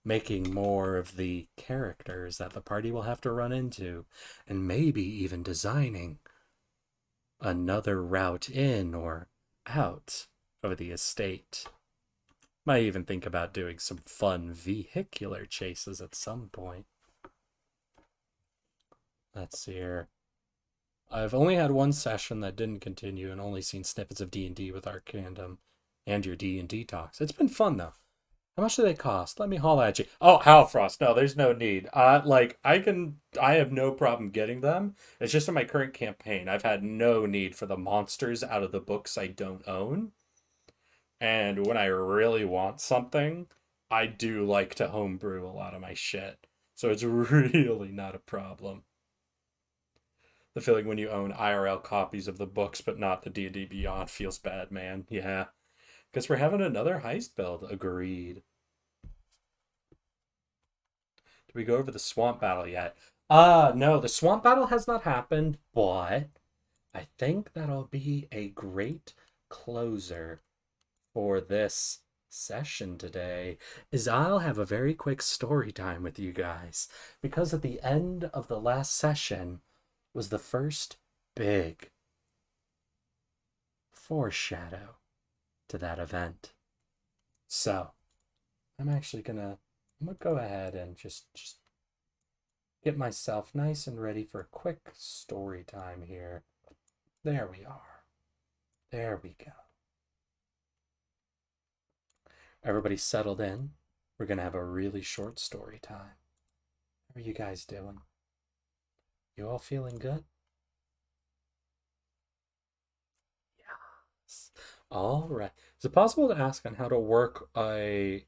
making more of the characters that the party will have to run into, and maybe even designing another route in or out of the estate. Might even think about doing some fun vehicular chases at some point. Let's see here. I've only had one session that didn't continue and only seen snippets of D&D with Arcandom and your D&D talks. It's been fun though. How much do they cost? Let me holla at you. Oh, Halfrost. No, there's no need. I have no problem getting them. It's just in my current campaign, I've had no need for the monsters out of the books I don't own. And when I really want something, I do like to homebrew a lot of my shit. So it's really not a problem. The feeling when you own IRL copies of the books but not the D&D Beyond feels bad, man. Yeah. Because we're having another heist build. Agreed. Did we go over the swamp battle yet? No, the swamp battle has not happened, but I think that'll be a great closer for this session today, is I'll have a very quick story time with you guys. Because at the end of the last session was the first big foreshadow to that event. So I'm actually gonna go ahead and just get myself nice and ready for a quick story time here. There we are. There we go. Everybody settled in. We're gonna have a really short story time. How are you guys doing? You all feeling good? Yes. All right. Is it possible to ask on how to work a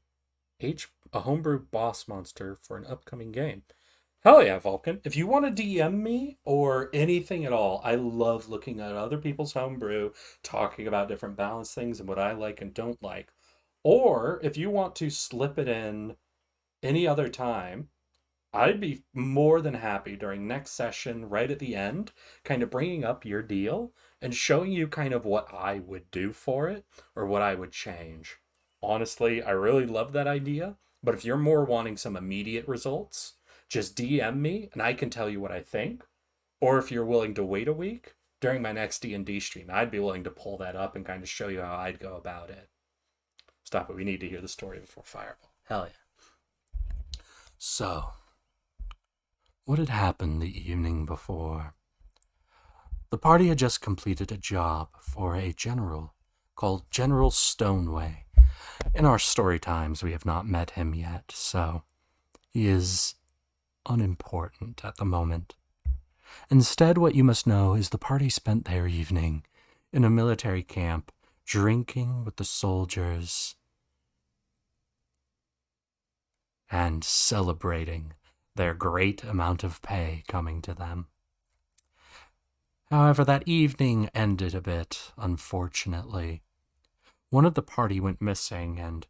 homebrew boss monster for an upcoming game? Hell yeah, Vulcan. If you want to DM me or anything at all, I love looking at other people's homebrew, talking about different balance things and what I like and don't like. Or if you want to slip it in any other time, I'd be more than happy during next session, right at the end, kind of bringing up your deal and showing you kind of what I would do for it or what I would change. Honestly, I really love that idea, but if you're more wanting some immediate results, just DM me and I can tell you what I think. Or if you're willing to wait a week during my next D&D stream, I'd be willing to pull that up and kind of show you how I'd go about it. Stop it. We need to hear the story before Fireball. Hell yeah. So, what had happened the evening before? The party had just completed a job for a general called General Stoneway. In our story times, we have not met him yet, so he is unimportant at the moment. Instead, what you must know is the party spent their evening in a military camp, drinking with the soldiers and celebrating their great amount of pay coming to them. However, that evening ended a bit, unfortunately. One of the party went missing, and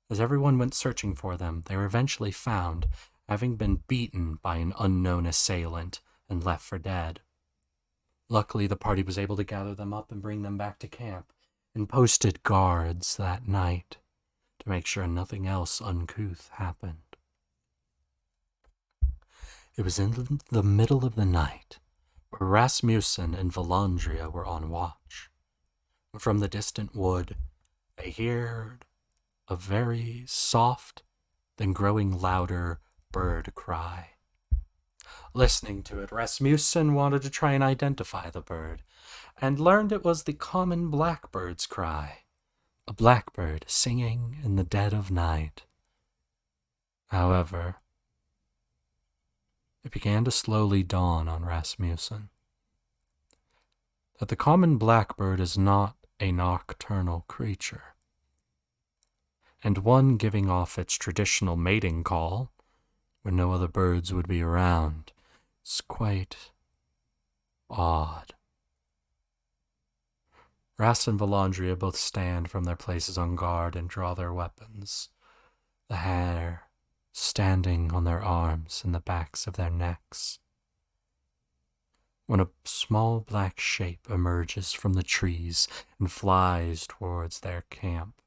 as everyone went searching for them, they were eventually found, having been beaten by an unknown assailant and left for dead. Luckily, the party was able to gather them up and bring them back to camp, and posted guards that night to make sure nothing else uncouth happened. It was in the middle of the night, where Rasmussen and Valandria were on watch. From the distant wood, they heard a very soft, then growing louder bird cry. Listening to it, Rasmussen wanted to try and identify the bird, and learned it was the common blackbird's cry, a blackbird singing in the dead of night. However, it began to slowly dawn on Rasmussen that the common blackbird is not a nocturnal creature, and one giving off its traditional mating call when no other birds would be around is quite odd. Ras and Valandria both stand from their places on guard and draw their weapons, the hair standing on their arms and the backs of their necks, when a small black shape emerges from the trees and flies towards their camp.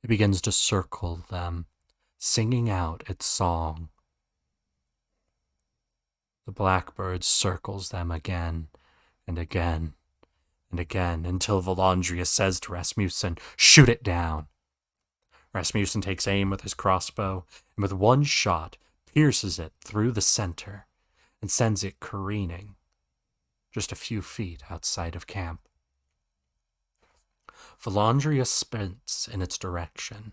It begins to circle them, singing out its song. The blackbird circles them again and again and again until Valandria says to Rasmussen, "Shoot it down." Rasmussen takes aim with his crossbow and with one shot pierces it through the center and sends it careening just a few feet outside of camp. Valandria sprints in its direction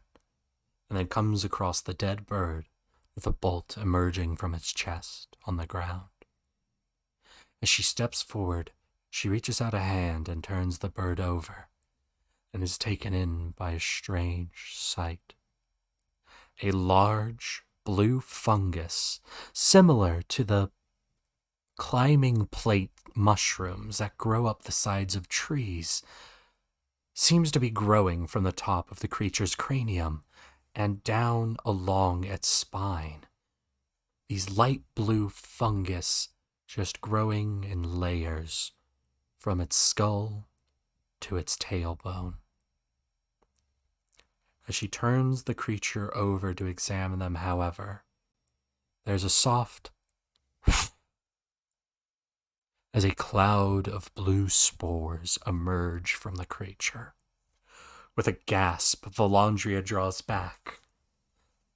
and then comes across the dead bird with a bolt emerging from its chest on the ground. As she steps forward, she reaches out a hand and turns the bird over and is taken in by a strange sight. A large blue fungus, similar to the climbing plate mushrooms that grow up the sides of trees, seems to be growing from the top of the creature's cranium and down along its spine. These light blue fungus just growing in layers from its skull to its tailbone. As she turns the creature over to examine them, however, there's a soft as a cloud of blue spores emerge from the creature. With a gasp, Valandria draws back,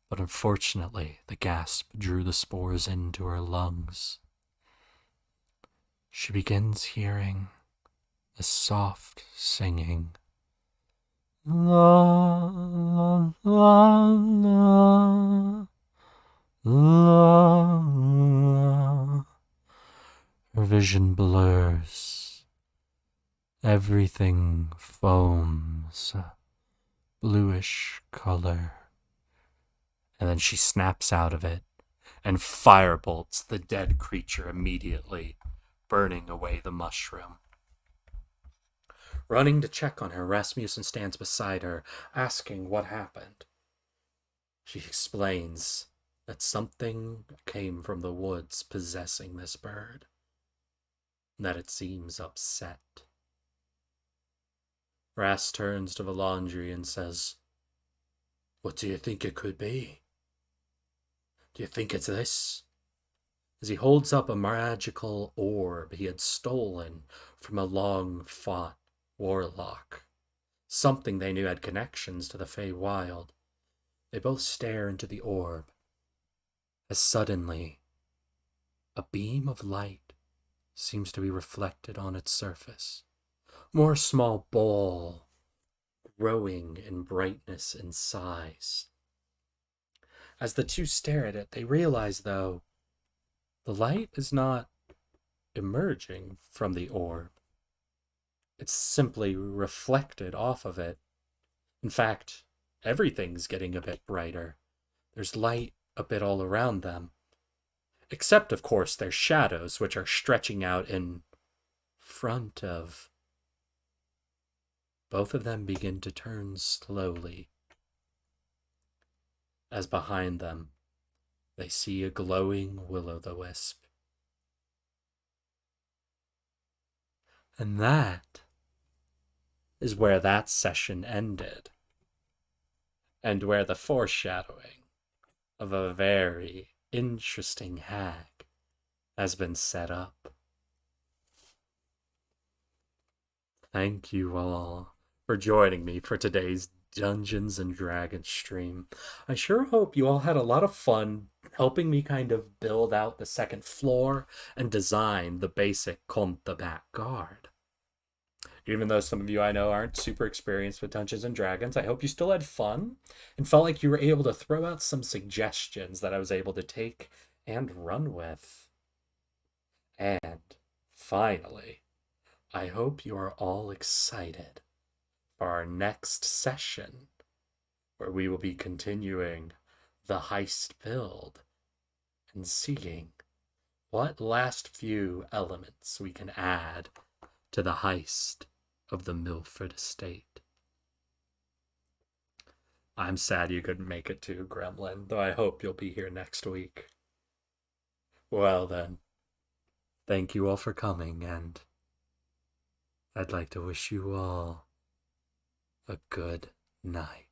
but unfortunately, the gasp drew the spores into her lungs. She begins hearing a soft singing. La, la, la, la, la, la. Her vision blurs. Everything foams a bluish color. And then she snaps out of it and firebolts the dead creature immediately, burning away the mushroom. Running to check on her, Rasmussen stands beside her, asking what happened. She explains that something came from the woods possessing this bird, and that it seems upset. Ras turns to Valandri and says, "What do you think it could be? Do you think it's this?" As he holds up a magical orb he had stolen from a long-fought warlock, something they knew had connections to the Feywild. They both stare into the orb, as suddenly a beam of light seems to be reflected on its surface. More small ball, growing in brightness and size. As the two stare at it, they realize, though, the light is not emerging from the orb. It's simply reflected off of it. In fact, everything's getting a bit brighter. There's light a bit all around them. Except, of course, their shadows, which are stretching out in front of. Both of them begin to turn slowly, as behind them they see a glowing will-o'-the-wisp. And that is where that session ended, and where the foreshadowing of a very interesting hag has been set up. Thank you all for joining me for today's Dungeons and Dragons stream. I sure hope you all had a lot of fun helping me kind of build out the second floor and design the basic Comte de Bat guard. Even though some of you I know aren't super experienced with Dungeons and Dragons, I hope you still had fun and felt like you were able to throw out some suggestions that I was able to take and run with. And finally, I hope you are all excited for our next session, where we will be continuing the heist build and seeing what last few elements we can add to the heist of the Milford Estate. I'm sad you couldn't make it too, Gremlin, though I hope you'll be here next week. Well then, thank you all for coming, and I'd like to wish you all a good night.